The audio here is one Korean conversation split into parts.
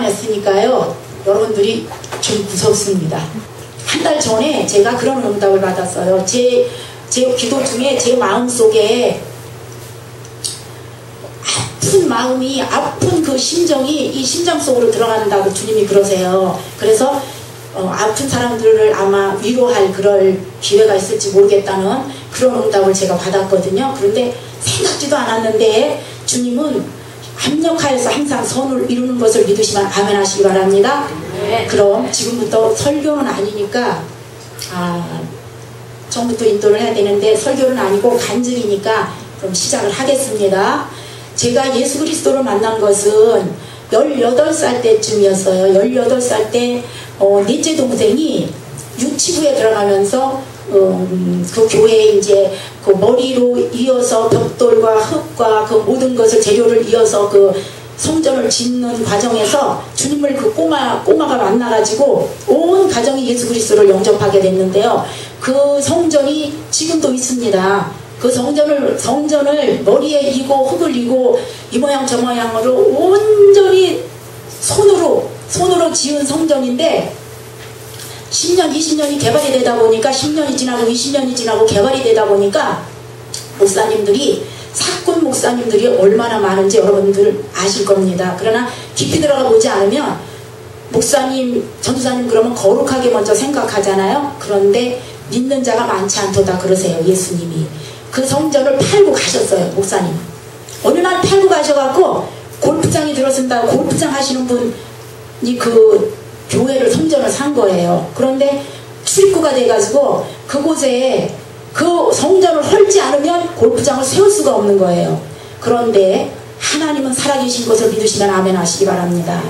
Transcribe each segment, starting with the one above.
했으니까요. 여러분들이 좀 무섭습니다. 한 달 전에 제가 그런 응답을 받았어요. 제 기도 중에 제 마음속에 아픈 마음이, 아픈 그 심정이 이 심장 속으로 들어간다고 주님이 그러세요. 그래서 아픈 사람들을 아마 위로할 그럴 기회가 있을지 모르겠다는 그런 응답을 제가 받았거든요. 그런데 생각지도 않았는데 주님은 합력하여서 항상 선을 이루는 것을 믿으시면 아멘 하시기 바랍니다. 네. 그럼 지금부터 설교는 아니니까 처음부터 인도를 해야 되는데 설교는 아니고 간증이니까 그럼 시작을 하겠습니다. 제가 예수 그리스도를 만난 것은 18살 때쯤이었어요. 18살 때 넷째 동생이 유치부에 들어가면서 그 교회에 이제 그 머리로 이어서 벽돌과 흙과 그 모든 것을 재료를 이어서 그 성전을 짓는 과정에서 주님을 그 꼬마가 만나가지고 온 가정이 예수 그리스도를 영접하게 됐는데요. 그 성전이 지금도 있습니다. 그 성전을 머리에 이고 흙을 이고 이 모양 저 모양으로 온전히 손으로 지은 성전인데 10년, 20년이 개발이 되다 보니까 10년이 지나고 20년이 지나고 개발이 되다 보니까 사꾼 목사님들이 얼마나 많은지 여러분들 아실 겁니다. 그러나 깊이 들어가 보지 않으면 목사님, 전도사님 그러면 거룩하게 먼저 생각하잖아요. 그런데 믿는 자가 많지 않도다 그러세요. 예수님이. 그 성전을 팔고 가셨어요. 목사님. 어느 날 팔고 가셔갖고 골프장이 들어선다고 골프장 하시는 분이 그 교회를 성전을 산 거예요. 그런데 출입구가 돼가지고 그곳에 그 성전을 헐지 않으면 골프장을 세울 수가 없는 거예요. 그런데 하나님은 살아계신 것을 믿으시면 아멘 하시기 바랍니다.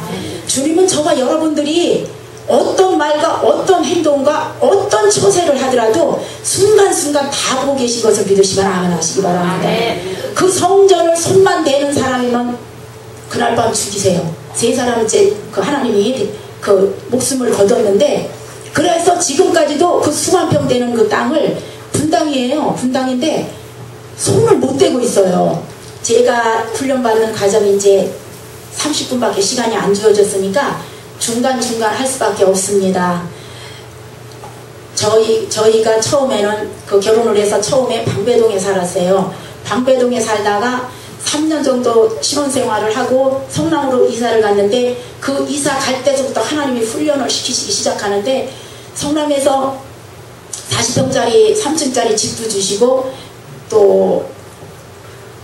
주님은 저와 여러분들이 어떤 말과 어떤 행동과 어떤 처세를 하더라도 순간순간 다 보고 계신 것을 믿으시면 아멘 하시기 바랍니다. 그 성전을 손만 대는 사람이면 그날 밤 죽이세요. 3사람째 그 하나님이 그 목숨을 거뒀는데, 그래서 지금까지도 그 수만 평 되는 그 땅을 분당이에요. 분당인데 손을 못 대고 있어요. 제가 훈련받는 과정이 이제 30분밖에 시간이 안 주어졌으니까 중간중간 할 수밖에 없습니다. 저희가 처음에는 그 결혼을 해서 처음에 방배동에 살았어요. 방배동에 살다가 3년 정도 신혼생활을 하고 성남으로 이사를 갔는데, 그 이사 갈 때부터 하나님이 훈련을 시키시기 시작하는데, 성남에서 40평짜리 3층짜리 집도 주시고, 또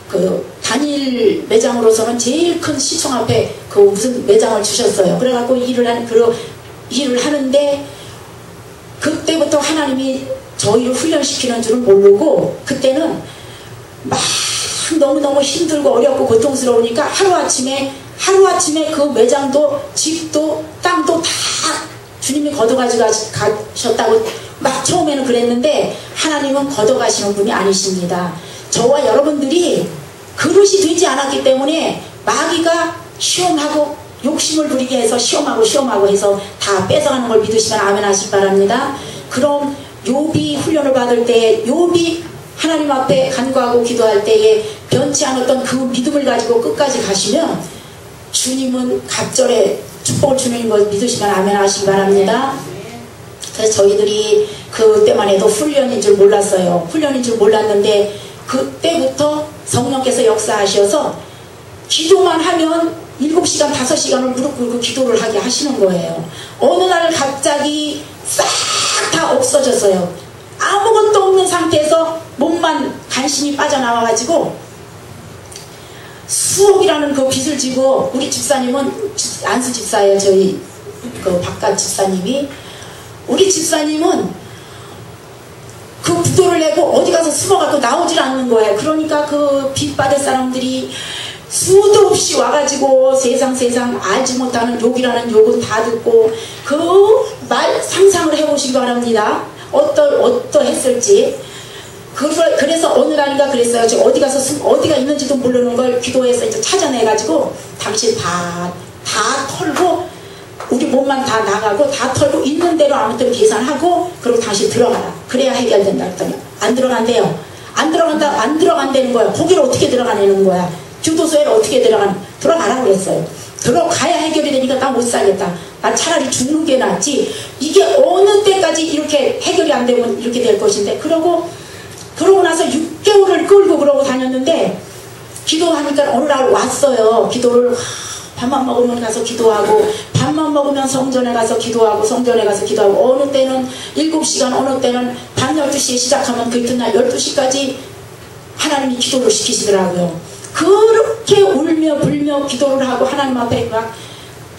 그 단일 매장으로서는 제일 큰 시청 앞에 그 무슨 매장을 주셨어요. 그래갖고 일을 하는데, 그때부터 하나님이 저희를 훈련시키는 줄은 모르고, 그때는 막 너무너무 힘들고 어렵고 고통스러우니까 하루아침에 그 매장도 집도 땅도 다 주님이 걷어가지고 가셨다고 막 처음에는 그랬는데, 하나님은 걷어가시는 분이 아니십니다. 저와 여러분들이 그릇이 되지 않았기 때문에 마귀가 시험하고 욕심을 부리게 해서 시험하고 해서 다 뺏어가는 걸 믿으시면 아멘 하시기 바랍니다. 그럼 욥이 훈련을 받을 때, 욥이 하나님 앞에 간구하고 기도할 때에 변치 않았던 그 믿음을 가지고 끝까지 가시면 주님은 갑절에 축복을 주는 걸 믿으시면 아멘 하시기 바랍니다. 그래서 저희들이 그때만 해도 훈련인 줄 몰랐어요. 훈련인 줄 몰랐는데 그때부터 성령께서 역사하셔서 기도만 하면 7시간, 5시간을 무릎 꿇고 기도를 하게 하시는 거예요. 어느 날 갑자기 싹 다 없어졌어요. 아무것도 없는 상태에서 몸만 간신히 빠져나와가지고 수억이라는 그 빚을 지고, 우리 집사님은 안수 집사예요. 저희 그 바깥 집사님이. 우리 집사님은 그 부도를 내고 어디 가서 숨어갖고 나오질 않는 거예요. 그러니까 그 빚 받을 사람들이 수도 없이 와가지고 세상 알지 못하는 욕이라는 욕은 다 듣고, 그 말 상상을 해보시기 바랍니다. 어떠했을지. 그래서 어느 날인가 그랬어요. 저 어디가 있는지도 모르는 걸 기도해서 이제 찾아내가지고, 당신 다 털고 우리 몸만 다 나가고 다 털고 있는 대로 아무튼 계산하고, 그리고 다시 들어가라. 그래야 해결된다 했더니 안 들어간대요. 안 들어간다는 거야. 거기를 어떻게 들어가내는 거야. 교도소에 어떻게 들어가라고 그랬어요. 들어가야 해결이 되니까 힘들다. 나 못 살겠다. 나 차라리 죽는 게 낫지. 이게 어느 때까지 이렇게 해결이 안 되면 이렇게 될 것인데. 그러고 나서 6개월을 끌고 그러고 다녔는데, 기도하니까 어느 날 왔어요. 기도를 밥만 먹으면 가서 기도하고, 밥만 먹으면 성전에 가서 기도하고, 성전에 가서 기도하고, 어느 때는 7시간, 어느 때는 밤 12시에 시작하면 그 이튿날 12시까지 하나님이 기도를 시키시더라고요. 그렇게 울며 불며 기도를 하고 하나님 앞에 막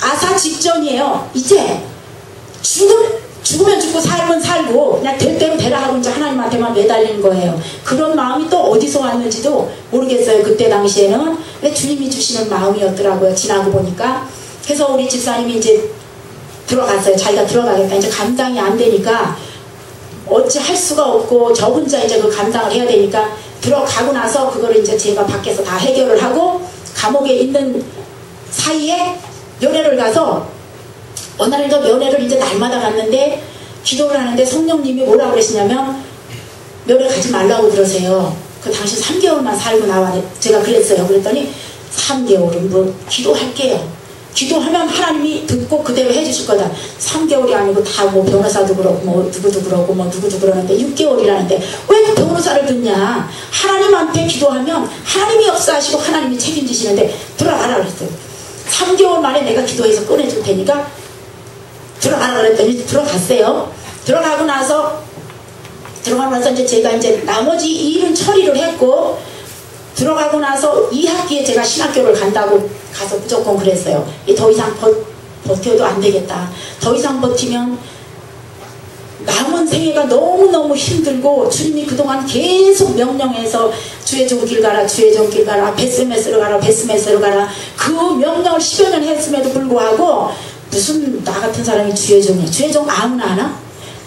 아사 직전이에요. 이제 죽으면 죽고 살면 살고 그냥 될 대로 되라 하고 이제 하나님한테만 매달린 거예요. 그런 마음이 또 어디서 왔는지도 모르겠어요. 그때 당시에는. 근데 주님이 주시는 마음이었더라고요. 지나고 보니까. 그래서 우리 집사님이 이제 들어갔어요. 자기가 들어가겠다. 이제 감당이 안 되니까 어찌 할 수가 없고 저 혼자 이제 그 감당을 해야 되니까 들어가고 나서 그거를 이제 제가 밖에서 다 해결을 하고 감옥에 있는 사이에 면회를 가서 어느 날 면회를 이제 날마다 갔는데 기도를 하는데 성령님이 뭐라고 그러시냐면 면회 가지 말라고 그러세요. 그 당시 3개월만 살고 나와. 제가 그랬어요. 그랬더니 3개월은 뭐 기도할게요. 기도하면 하나님이 듣고 그대로 해주실 거다. 3개월이 아니고 다 뭐 변호사도 그러고 뭐 누구도 그러고 뭐 누구도 그러는데 6개월이라는데 왜 변호사를 듣냐. 하나님한테 기도하면 하나님이 역사하시고 하나님이 책임지시는데 들어가라 그랬어요. 3개월 만에 내가 기도해서 꺼내줄 테니까 들어가라 그랬더니 들어갔어요. 들어가고 나서 이제 제가 이제 나머지 일은 처리를 했고 들어가고 나서 2학기에 제가 신학교를 간다고 가서 무조건 그랬어요. 더 이상 버텨도 안 되겠다. 더 이상 버티면 남은 생애가 너무너무 힘들고 주님이 그동안 계속 명령해서 주의 좋은 길 가라, 주의 좋은 길 가라, 베스메스로 가라, 베스메스로 가라. 그 명령을 10여 년 했음에도 불구하고 무슨 나 같은 사람이 주의 종이야. 주의 종 아무나 하나?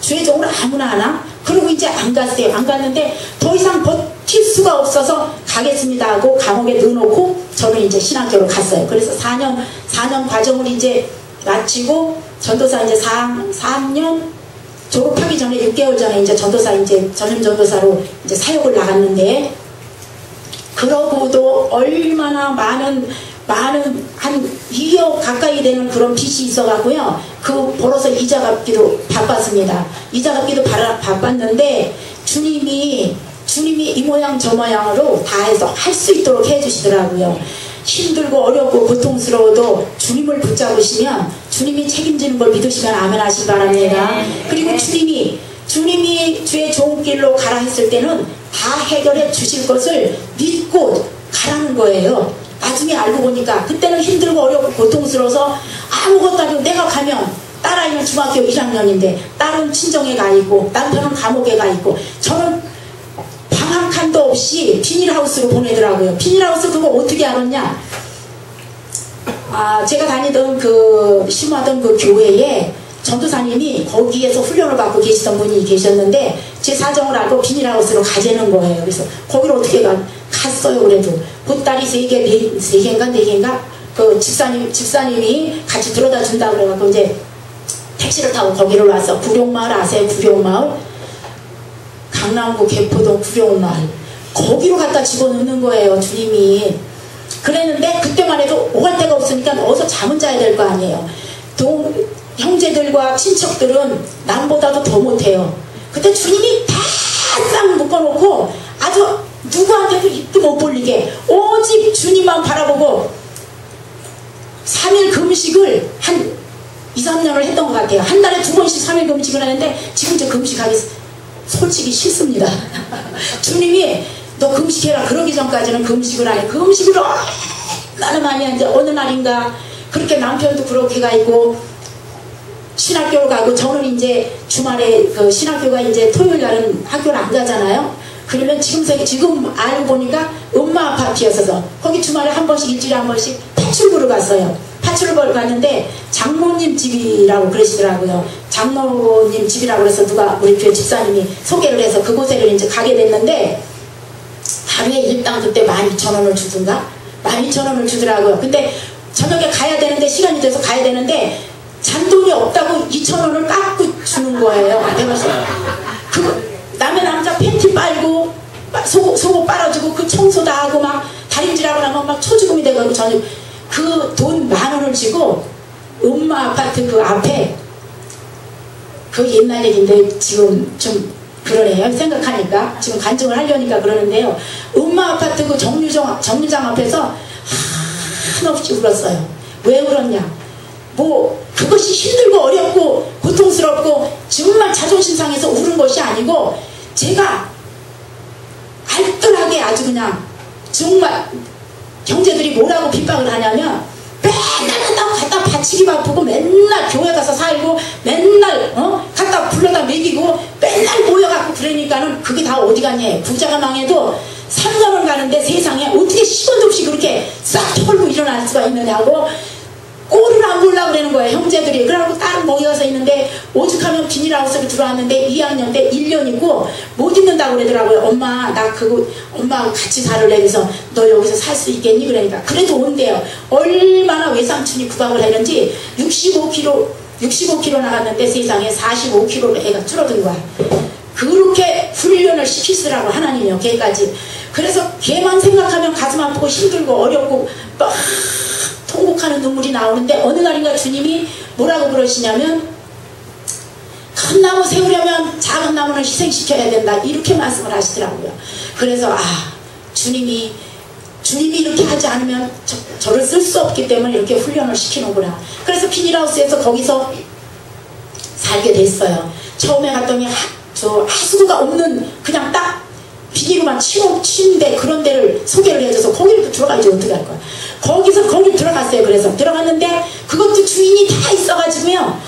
주의 종을 아무나 하나? 그리고 이제 안 갔어요. 안 갔는데 더 이상 버틸 수가 없어서 가겠습니다 하고 감옥에 넣어놓고 저는 이제 신학교를 갔어요. 그래서 4년 과정을 이제 마치고 전도사 이제 4학년 졸업하기 전에 6개월 전에 이제 전도사 이제 전임 전도사로 이제 사역을 나갔는데 그러고도 얼마나 많은 한 2억 가까이 되는 그런 빚이 있어가고요. 그 벌어서 이자 갚기도 바빴습니다. 이자 갚기도 바빴는데 주님이 이 모양 저 모양으로 다 해서 할 수 있도록 해주시더라고요. 힘들고 어렵고 고통스러워도 주님을 붙잡으시면 주님이 책임지는 걸 믿으시면 아멘 하시기 바랍니다. 그리고 주님이 주의 좋은 길로 가라 했을 때는 다 해결해 주실 것을 믿고 가라는 거예요. 나중에 알고 보니까 그때는 힘들고 어렵고 고통스러워서 아무것도 아니고 내가 가면 딸아이는 중학교 1학년인데 딸은 친정에 가 있고 남편은 감옥에 가 있고 저는 방 한 칸도 없이 비닐하우스로 보내더라고요. 비닐하우스 그거 어떻게 알았냐. 제가 다니던 심하던 그 교회에 전도사님이 거기에서 훈련을 받고 계시던 분이 계셨는데 제 사정을 알고 비닐하우스로 가재는 거예요. 그래서 거기를 어떻게 갔어요. 그래도 보따리 3개인가 그 집사님이 같이 들어다 준다 그래갖고 이제 택시를 타고 거기를 와서 구룡마을 아세요? 구룡마을 강남구 개포동 구룡마을 거기로 갖다 집어넣는 거예요. 주님이. 그랬는데 그때만 해도 오갈 데가 없으니까 어디서 잠은 자야 될 거 아니에요. 형제들과 친척들은 남보다도 더 못해요. 그때 주님이 바싹 묶어놓고 아주 누구한테도 입도 못 벌리게 오직 주님만 바라보고 3일 금식을 한 2, 3년을 했던 것 같아요. 한 달에 2번씩 3일 금식을 하는데 지금 이제 금식하기 솔직히 싫습니다. 주님이 너 금식해라 그러기 전까지는 금식을 안 해. 금식을 얼마나 많이 하는데 어느 날인가 그렇게 남편도 그렇게 가 있고 신학교를 가고 저는 이제 주말에 그 신학교가 이제 토요일 날은 학교를 안 가잖아요. 그러면 지금 알고 보니까 엄마 아파트였어서 거기 주말에 한 번씩 일주일에 한 번씩 파출부를 갔어요. 파출부를 갔는데 장로님 집이라고 그러시더라고요. 장로님 집이라고 그래서 누가 우리 교회 집사님이 소개를 해서 그곳에를 이제 가게 됐는데 하루에 일당 그때 12,000원을 주든가 12,000원을 주더라고요. 근데 저녁에 가야 되는데 시간이 돼서 가야 되는데 잔돈이 없다고 2,000원을 깎고 주는 거예요. 그래서 남의 남자 팬티 빨고 속옷 빨아주고 그 청소 다 하고 막 다림질하고 나면 막 초죽음이 돼가지고 저는 그 돈 10,000원을 주고 엄마 아파트 그 앞에, 그 옛날 얘기인데 지금 좀 그러네요. 생각하니까 지금 간증을 하려니까 그러는데요. 엄마 아파트 그 정류장 앞에서 한없이 울었어요. 왜 울었냐? 뭐 그것이 힘들고 어렵고 고통스럽고 정말 자존심 상해서 울은 것이 아니고, 제가 알뜰하게 아주 그냥 정말 형제들이 뭐라고 핍박을 하냐면, 맨날 갖다 바치기 바쁘고 맨날 교회 가서 살고 맨날 갖다 불러다 먹이고 맨날 모여갖고 그러니까는 그게 다 어디 갔냐. 부자가 망해도 3년을 가는데 세상에 어떻게 10원도 없이 그렇게 싹 털고 일어날 수가 있느냐고 꼴을 안 보려고 그러는 거예요, 형제들이. 그래갖고 딸은 모여서 있는데 오죽하면 비닐하우스로 들어왔는데 2학년 때 1년 있고 못 있는다고 그러더라고요. 엄마 나 그거 엄마하고 같이 살을래. 그래서 너 여기서 살 수 있겠니? 그러니까 그래도 온대요. 얼마나 외삼촌이 구박을 했는지 65kg 나갔는데 세상에 45kg로 애가 줄어든 거야. 그렇게 훈련을 시키시라고 하나님이요, 걔까지. 그래서 걔만 생각하면 가슴 아프고 힘들고 어렵고 막 통곡하는 눈물이 나오는데, 어느 날인가 주님이 뭐라고 그러시냐면, 큰 나무 세우려면 작은 나무는 희생시켜야 된다, 이렇게 말씀을 하시더라고요. 그래서 주님이 이렇게 하지 않으면 저를 쓸 수 없기 때문에 이렇게 훈련을 시키는구나. 그래서 비닐하우스에서 거기서 살게 됐어요. 처음에 갔더니 하수구가 없는 그냥 딱 비닐로만 치는데 그런 데를 소개를 해줘서 거기를 또 들어가야지 어떻게 할 거야. 거기 들어갔어요. 그래서 들어갔는데 그것도 주인이 다 있어가지고요,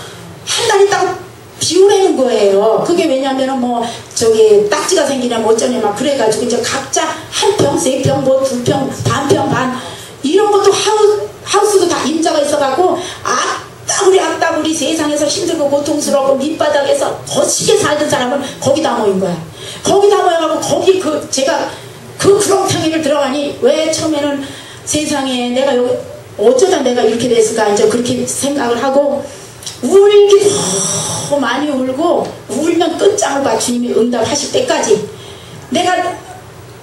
한 달 있다가 비우라는 거예요. 그게 왜냐면은 뭐 딱지가 생기냐 뭐 어쩌냐 막 그래가지고 이제 각자 한 평, 세 평, 뭐 두 평, 반 이런 것도 하우스도 다 임자가 있어갖고 악따구리 세상에서 힘들고 고통스럽고 밑바닥에서 거치게 살던 사람은 거기다 모인 거야. 거기다 모여가지고 제가 그 구렁텅이를 들어가니, 왜 처음에는 세상에 내가 여기 어쩌다 내가 이렇게 됐을까 이제 그렇게 생각을 하고 울기 너무 많이 울고, 울면 끝장을 봐 주님이 응답하실 때까지. 내가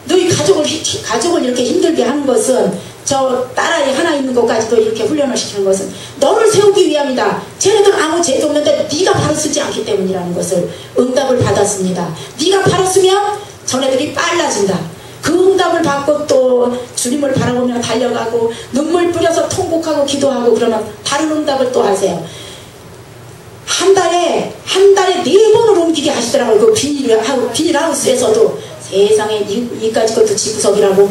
너희 가족을 이렇게 힘들게 하는 것은, 저 딸아이 하나 있는 것까지도 이렇게 훈련을 시키는 것은 너를 세우기 위함이다. 쟤네들 아무 죄도 없는데 네가 바로 쓰지 않기 때문이라는 것을 응답을 받았습니다. 네가 바로 쓰면 전애들이 빨라진다. 그 응답을 받고 또 주님을 바라보며 달려가고 눈물 뿌려서 통곡하고 기도하고 그러면 다른 응답을 또 하세요. 한 달에 4번을 옮기게 하시더라고요. 그 비닐하우스에서도. 세상에 이까지 것도 지구석이라고.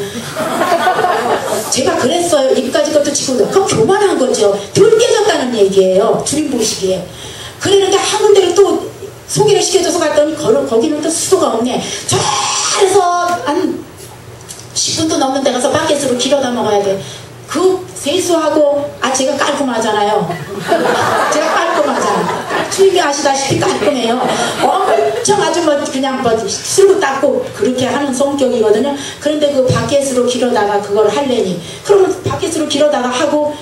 제가 그랬어요. 이까지 것도 지구석. 그럼 교만한 거죠. 덜 깨졌다는 얘기예요, 주님 보시기에. 그러는데 한 군데를 또 소개를 시켜줘서 갔더니 거기는 또 수도가 없네. 저래서 한 10분도 넘는 데 가서 바켓으로 길어다 먹어야 돼. 그 세수하고 제가 깔끔하잖아요. 제가 깔끔하잖아요. 주님이 아시다시피 깔끔해요. 엄청 아주 그냥 쓸고 닦고 그렇게 하는 성격이거든요. 그런데 그 바켓으로 길어다가 그걸 하려니, 그러면 바켓으로 길어다가 하고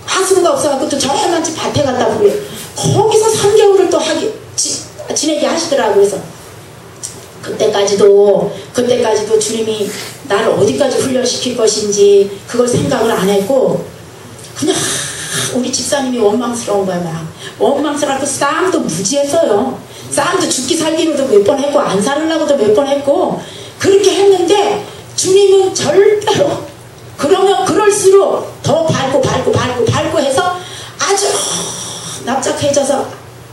하수구가 없어갖고 또 저렴한 집 밭에 갔다 부려요. 거기서 3개월을 또 지내게 하시더라고요. 그래서 그때까지도 주님이 나를 어디까지 훈련시킬 것인지 그걸 생각을 안 했고, 그냥 우리 집사님이 원망스러운 거야. 막 원망스럽고 싸움도 무지했어요. 싸움도 죽기 살기로도 몇 번 했고 안 살으려고도 몇 번 했고 그렇게 했는데, 주님은 절대로 그러면 그럴수록 더 밟고 해서 아주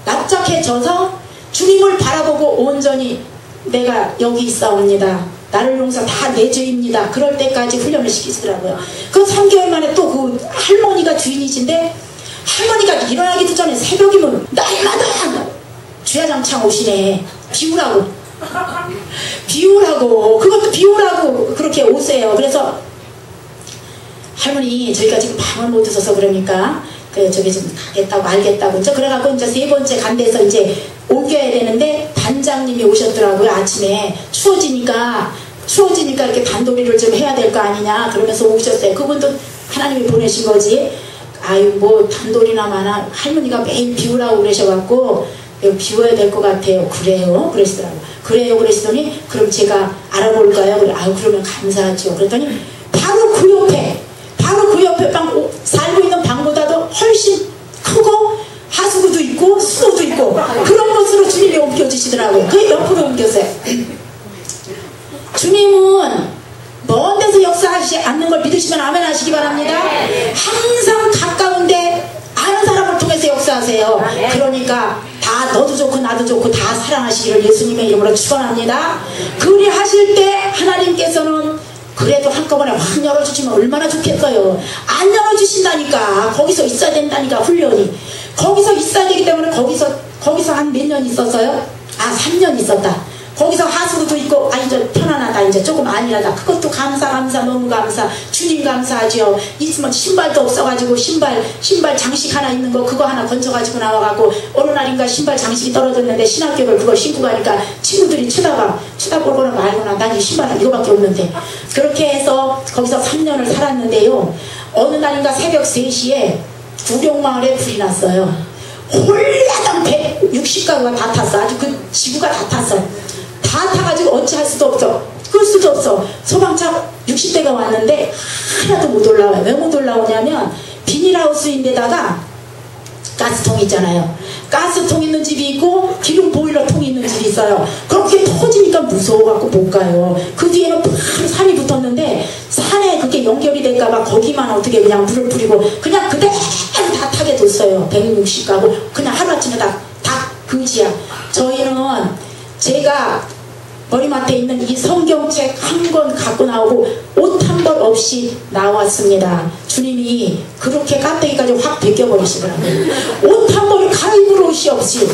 납작해져서 주님을 바라보고 온전히 내가 여기 있사옵니다. 나를 용서 다 내 죄입니다. 그럴 때까지 훈련을 시키시더라고요. 그 3개월 만에 또 그 할머니가 주인이신데, 할머니가 일어나기도 전에 새벽이면 날마다 주야장창 오시네. 비우라고 그것도 비우라고 그렇게 오세요. 그래서 할머니 저희가 지금 방을 못 얻어서 그러니까 저기 좀 가겠다고 알겠다고 이제 그래갖고 이제 3번째 간 데서 이제 옮겨야 되는데, 반장님이 오셨더라고요. 아침에 추워지니까 이렇게 단도리를 좀 해야 될 거 아니냐 그러면서 오셨어요. 그분도 하나님이 보내신 거지. 아유 뭐 단도리나 마나 할머니가 매일 비우라고 그러셔갖고 비워야 될 것 같아요. 그래요? 그러시더라고요. 그래요? 그러시더니 그럼 제가 알아볼까요? 그래. 아유 그러면 감사하죠. 그랬더니 바로 그 옆에 살고 있는 방보다도 훨씬 크고 주셨어요. 그러니까 다 너도 좋고 나도 좋고 다 사랑하시기를 예수님의 이름으로 축원합니다. 그리 하실 때 하나님께서는 그래도 한꺼번에 확 열어주시면 얼마나 좋겠어요. 안 열어주신다니까. 거기서 있어야 된다니까. 훈련이 거기서 있어야 되기 때문에 거기서 한 몇 년 있었어요? 3년 있었다. 거기서 하수구도 있고 이제 편안하다. 이제 조금 안일하다. 그것도 감사 너무 감사. 주님 감사하죠. 있으면 신발도 없어가지고 신발 장식 하나 있는 거 그거 하나 건져가지고 나와가고 어느 날인가 신발 장식이 떨어졌는데 신학교를 그걸 신고 가니까 친구들이 쳐다보거나 말거나 난 이 신발 이거밖에 없는데 그렇게 해서 거기서 3년을 살았는데요. 어느 날인가 새벽 3시에 구룡마을에 불이 났어요. 홀라당 160가구가 다 탔어. 아주 그 지구가 다 탔어. 다 타가지고 어찌할 수도 없어. 끌 수도 없어. 소방차 60대가 왔는데 하나도 못 올라와요. 왜 못 올라오냐면 비닐하우스인데다가 가스통 있잖아요. 가스통 있는 집이 있고 기름 보일러통이 있는 집이 있어요. 그렇게 터지니까 무서워갖고 못 가요. 그 뒤에는 바로 산이 붙었는데 산에 그게 연결이 될까봐 거기만 어떻게 그냥 불을 뿌리고 그냥 그대로 다 타게 뒀어요. 160가구 그냥 하루아침에 다 그지야. 저희는 제가 머리맡에 있는 이 성경책 한 권 갖고 나오고 옷 한 벌 없이 나왔습니다. 주님이 그렇게 깍대기까지 확 벗겨버리시더라고요. 옷 한 벌을 갈아입을 옷이 없이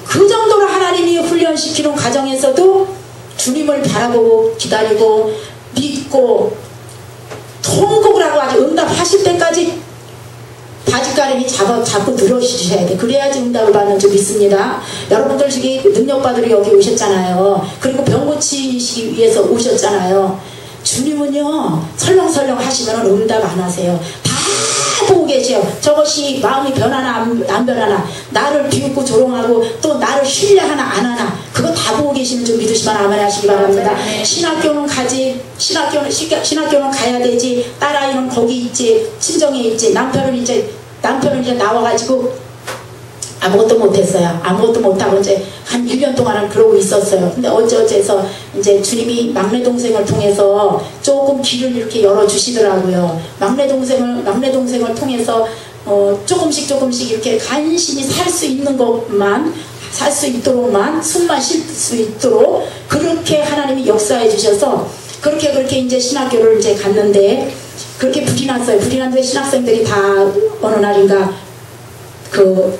그 정도로 하나님이 훈련시키는 과정에서도 주님을 바라보고 기다리고 믿고 통곡을 하고 아주 응답하실 때까지 바지가림이 자꾸 늘어주셔야 돼. 그래야지 응답을 받는 줄 믿습니다. 여러분들 저기 능력받으러 여기 오셨잖아요. 그리고 병 고치시기 위해서 오셨잖아요. 주님은요 설렁설렁 하시면 응답 안 하세요. 다 보고 계세요. 저것이 마음이 변하나 안 변하나 나를 비웃고 조롱하고 또 나를 신뢰하나 안 하나 그거 다 보고 계시는 줄 믿으시면 아멘 하시기 바랍니다. 신학교는 가지 신학교는 가야 되지. 딸아이는 거기 있지. 친정에 있지. 남편은 이제 나와가지고 아무것도 못했어요. 아무것도 못하고 이제 한 1년 동안은 그러고 있었어요. 근데 어찌어찌해서 이제 주님이 막내 동생을 통해서 조금 길을 이렇게 열어주시더라고요. 막내 동생을 통해서 조금씩 이렇게 간신히 살 수 있는 것만 살 수 있도록만 숨만 쉴 수 있도록 그렇게 하나님이 역사해 주셔서 그렇게 이제 신학교를 이제 갔는데 그렇게 불이 났어요. 불이 났는데 신학생들이 다 어느 날인가 그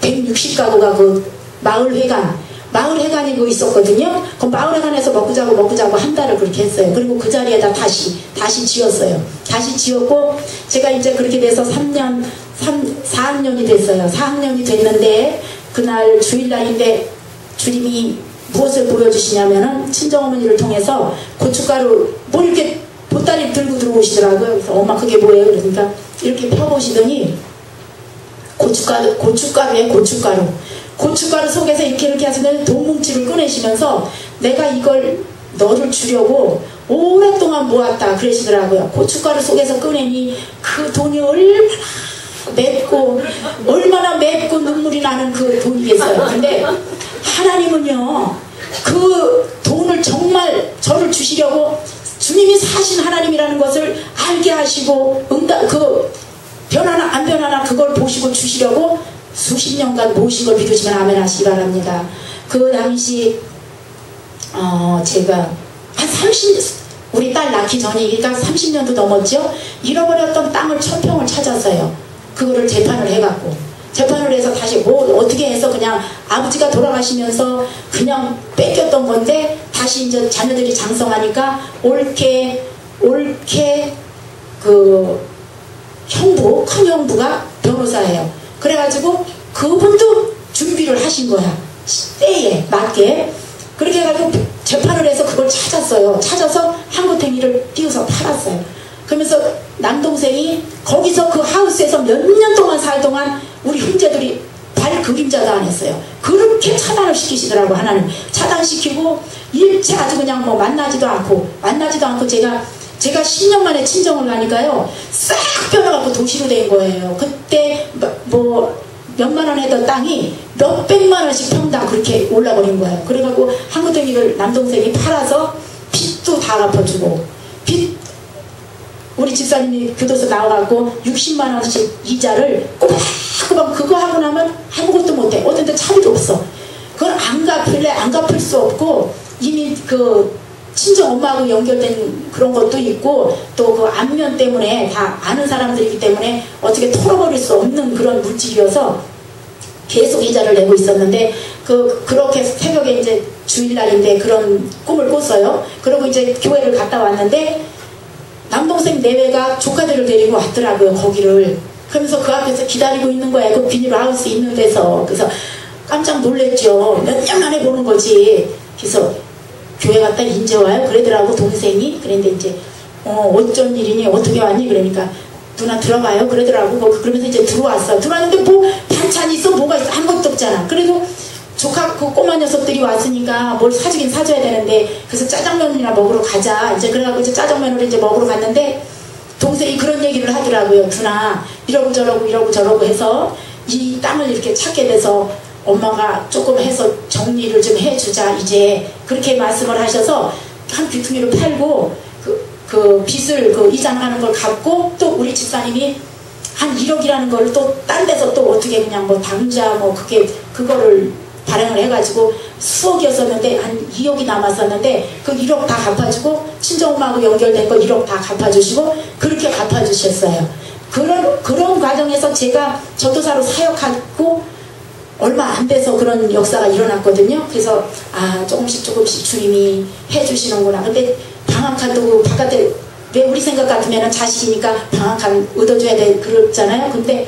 160가구가 그 마을회관이 그 있었거든요. 그 마을회관에서 먹고 자고 한 달을 그렇게 했어요. 그리고 그 자리에다 다시 지었어요. 다시 지었고 제가 이제 그렇게 돼서 4학년이 됐어요. 4학년이 됐는데 그날 주일날인데 주님이 무엇을 보여주시냐면은 친정어머니를 통해서 고춧가루 뭘 이렇게 보따리 들고 들어오시더라고요. 그래서 엄마 그게 뭐예요? 그러니까 이렇게 펴보시더니 고춧가루에 고춧가루 속에서 이렇게 하시면 돈뭉치를 꺼내시면서 내가 이걸 너를 주려고 오랫동안 모았다 그러시더라고요. 고춧가루 속에서 꺼내니 그 돈이 얼마나 맵고 눈물이 나는 그 돈이겠어요. 근데 하나님은요 그 돈을 정말 저를 주시려고 주님이 사신 하나님이라는 것을 알게 하시고 변하나 안 변하나 그걸 보시고 주시려고 수십 년간 모신 걸 믿으시면 아멘 하시기 바랍니다. 그 당시 제가 한 우리 딸 낳기 전이니까 30년도 넘었죠. 잃어버렸던 땅을 1000평을 찾았어요. 그거를 재판을 해서 다시 어떻게 해서 그냥 아버지가 돌아가시면서 그냥 뺏겼던 건데 다시 이제 자녀들이 장성하니까 옳게 그 큰 형부가 변호사예요. 그래가지고 그분도 준비를 하신 거야. 때에 맞게. 그렇게 해가지고 재판을 해서 그걸 찾아서 한구탱이를 띄워서 팔았어요. 그러면서 남동생이 거기서 그 하우스에서 몇 년 동안 살 동안 우리 형제들이 발 그림자도 안 했어요. 그렇게 차단을 시키시더라고. 하나님 차단시키고 일체 아주 그냥 만나지도 않고 제가 10년 만에 친정을 가니까요 싹 변해갖고 도시로 된 거예요. 그때 몇만 원 했던 땅이 몇백만 원씩 평당 그렇게 올라버린 거예요. 그래갖고 한구덩이를 남동생이 팔아서 빚도 다 갚아주고 우리 집사님이 교도소 나와갖고 60만 원씩 이자를 꼬박꼬박 자꾸만 그거 하고 나면 아무것도 못해. 어떤 데 차비도 없어. 그걸 안 갚을래 안 갚을 수 없고 이미 그 친정 엄마하고 연결된 그런 것도 있고 또 그 안면 때문에 다 아는 사람들이기 때문에 어떻게 털어버릴 수 없는 그런 물질이어서 계속 이자를 내고 있었는데 그렇게 새벽에 이제 주일날인데 그런 꿈을 꿨어요. 그리고 이제 교회를 갔다 왔는데 남동생 내외가 조카들을 데리고 왔더라고요. 거기를. 그러면서 그 앞에서 기다리고 있는 거야. 그 비닐하우스 있는 데서. 그래서 깜짝 놀랬죠. 몇 년 만에 보는 거지. 그래서 교회 갔다 인제 와요? 그러더라고 동생이. 그런데 이제 어쩐 일이니? 어떻게 왔니? 그러니까 누나 들어가요? 그러더라고. 그러면서 이제 들어왔어. 들어왔는데 뭐 반찬이 있어? 뭐가 있어? 아무것도 없잖아. 그래도 조카 그 꼬마 녀석들이 왔으니까 뭘 사주긴 사줘야 되는데 그래서 짜장면이나 먹으러 가자. 이제 그래갖고 이제 짜장면을 이제 먹으러 갔는데 동생이 그런 얘기를 하더라고요. 누나 이러고 저러고 해서 이 땅을 이렇게 찾게 돼서 엄마가 조금 해서 정리를 좀 해주자 이제 그렇게 말씀을 하셔서 한 귀퉁이를 팔고 그 빚을 그 이자 나가는 걸 갚고 또 우리 집사님이 한 1억이라는 걸 또 딴 데서 또 어떻게 그냥 뭐 당자 뭐 그거를 발행을 해가지고 수억이었었는데 한 2억이 남았었는데 그 1억 다 갚아주고 친정엄마하고 연결된 거 1억 다 갚아주시고 그렇게 갚아주셨어요. 그런 과정에서 제가 전도사로 사역하고 얼마 안 돼서 그런 역사가 일어났거든요. 그래서 조금씩 주님이 해주시는구나. 근데 방한칸도 바깥에 왜 우리 생각 같으면 자식이니까 방한칸 얻어줘야 돼 그렇잖아요. 근데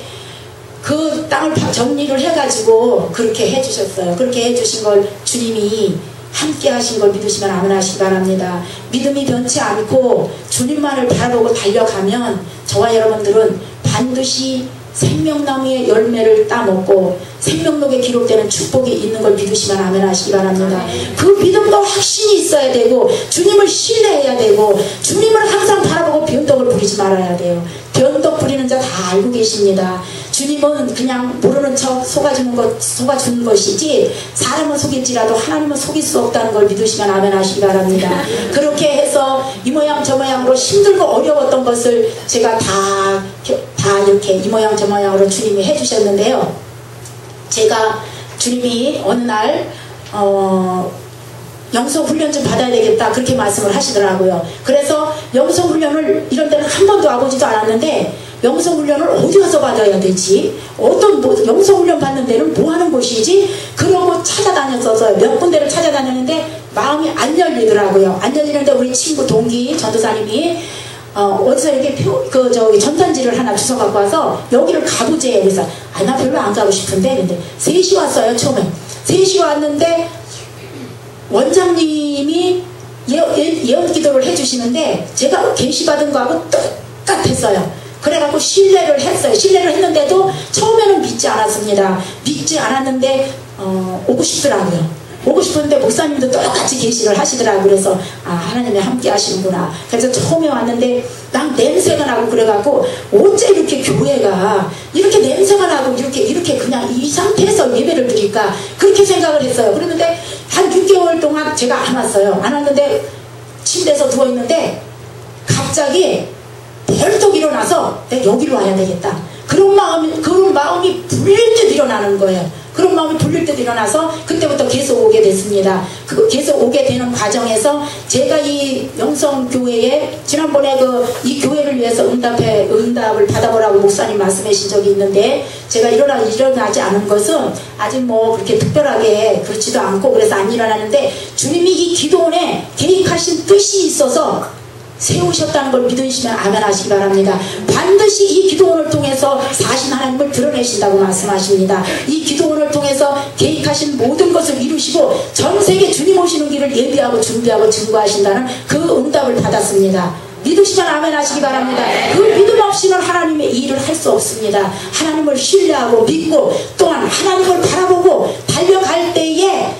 그 땅을 정리를 해가지고 그렇게 해주셨어요. 그렇게 해주신 걸 주님이 함께 하신 걸 믿으시면 아멘 하시기 바랍니다. 믿음이 변치 않고 주님만을 바라보고 달려가면 저와 여러분들은 반드시 생명나무의 열매를 따먹고 생명록에 기록되는 축복이 있는 걸 믿으시면 아멘 하시기 바랍니다. 그 믿음도 확신이 있어야 되고 주님을 신뢰해야 되고 주님을 항상 바라보고 변덕을 부리지 말아야 돼요. 변덕 부리는 자 다 알고 계십니다. 주님은 그냥 모르는 척 속아주는 것이지 사람은 속일지라도 하나님은 속일 수 없다는 걸 믿으시면 아멘 하시기 바랍니다. 그렇게 해서 이 모양 저 모양으로 힘들고 어려웠던 것을 제가 다 이렇게 이 모양 저 모양으로 주님이 해주셨는데요. 제가 주님이 어느 날 영성훈련 좀 받아야 되겠다 그렇게 말씀을 하시더라고요. 그래서 영성훈련을 이런 데는 한 번도 와보지도 않았는데 영성훈련을 어디 가서 받아야 되지? 영성훈련 받는 데는 뭐 하는 곳이지? 그러고 찾아다녔어요. 몇 군데를 찾아다녔는데 마음이 안 열리더라고요. 안 열리는데 우리 친구 동기 전도사님이 어디서 이렇게 전단지를 하나 주워 갖고 와서 여기를 가보재. 그래서 나 별로 안 가고 싶은데 근데 3시 왔어요. 처음에 3시 왔는데 원장님이 예언 기도를 해주시는데 제가 계시받은 거하고 똑같았어요. 그래갖고 신뢰를 했어요. 신뢰를 했는데도 처음에는 믿지 않았습니다. 믿지 않았는데 오고 싶더라고요. 오고 싶은데 목사님도 똑같이 계시를 하시더라고요. 그래서 하나님이 함께 하시는구나. 그래서 처음에 왔는데 난 냄새가 나고 그래갖고 어째 이렇게 교회가 이렇게 냄새가 나고 이렇게 그냥 이 상태에서 예배를 드릴까 그렇게 생각을 했어요. 그랬는데 한 6개월 동안 제가 안 왔어요. 안 왔는데 침대에서 누워있는데 갑자기 벌떡 일어나서 내가 여기로 와야 되겠다. 그런 마음이 불릴 듯 일어나는 거예요. 그런 마음이 불릴 듯 일어나서 그때부터 계속 오게 됐습니다. 계속 오게 되는 과정에서 제가 이 영성교회에 지난번에 이 교회를 위해서 응답을 받아보라고 목사님 말씀하신 적이 있는데 제가 일어나지 않은 것은 아직 뭐 그렇게 특별하게 그렇지도 않고 그래서 안 일어나는데 주님이 이 기도원에 계획하신 뜻이 있어서 세우셨다는 걸 믿으시면 아멘 하시기 바랍니다. 반드시 이 기도원을 통해서 사신 하나님을 드러내신다고 말씀하십니다. 이 기도원을 통해서 계획하신 모든 것을 이루시고 전 세계 주님 오시는 길을 예비하고 준비하고 증거하신다는 그 응답을 받았습니다. 믿으시면 아멘 하시기 바랍니다. 그 믿음 없이는 하나님의 일을 할 수 없습니다. 하나님을 신뢰하고 믿고 또한 하나님을 바라보고 달려갈 때에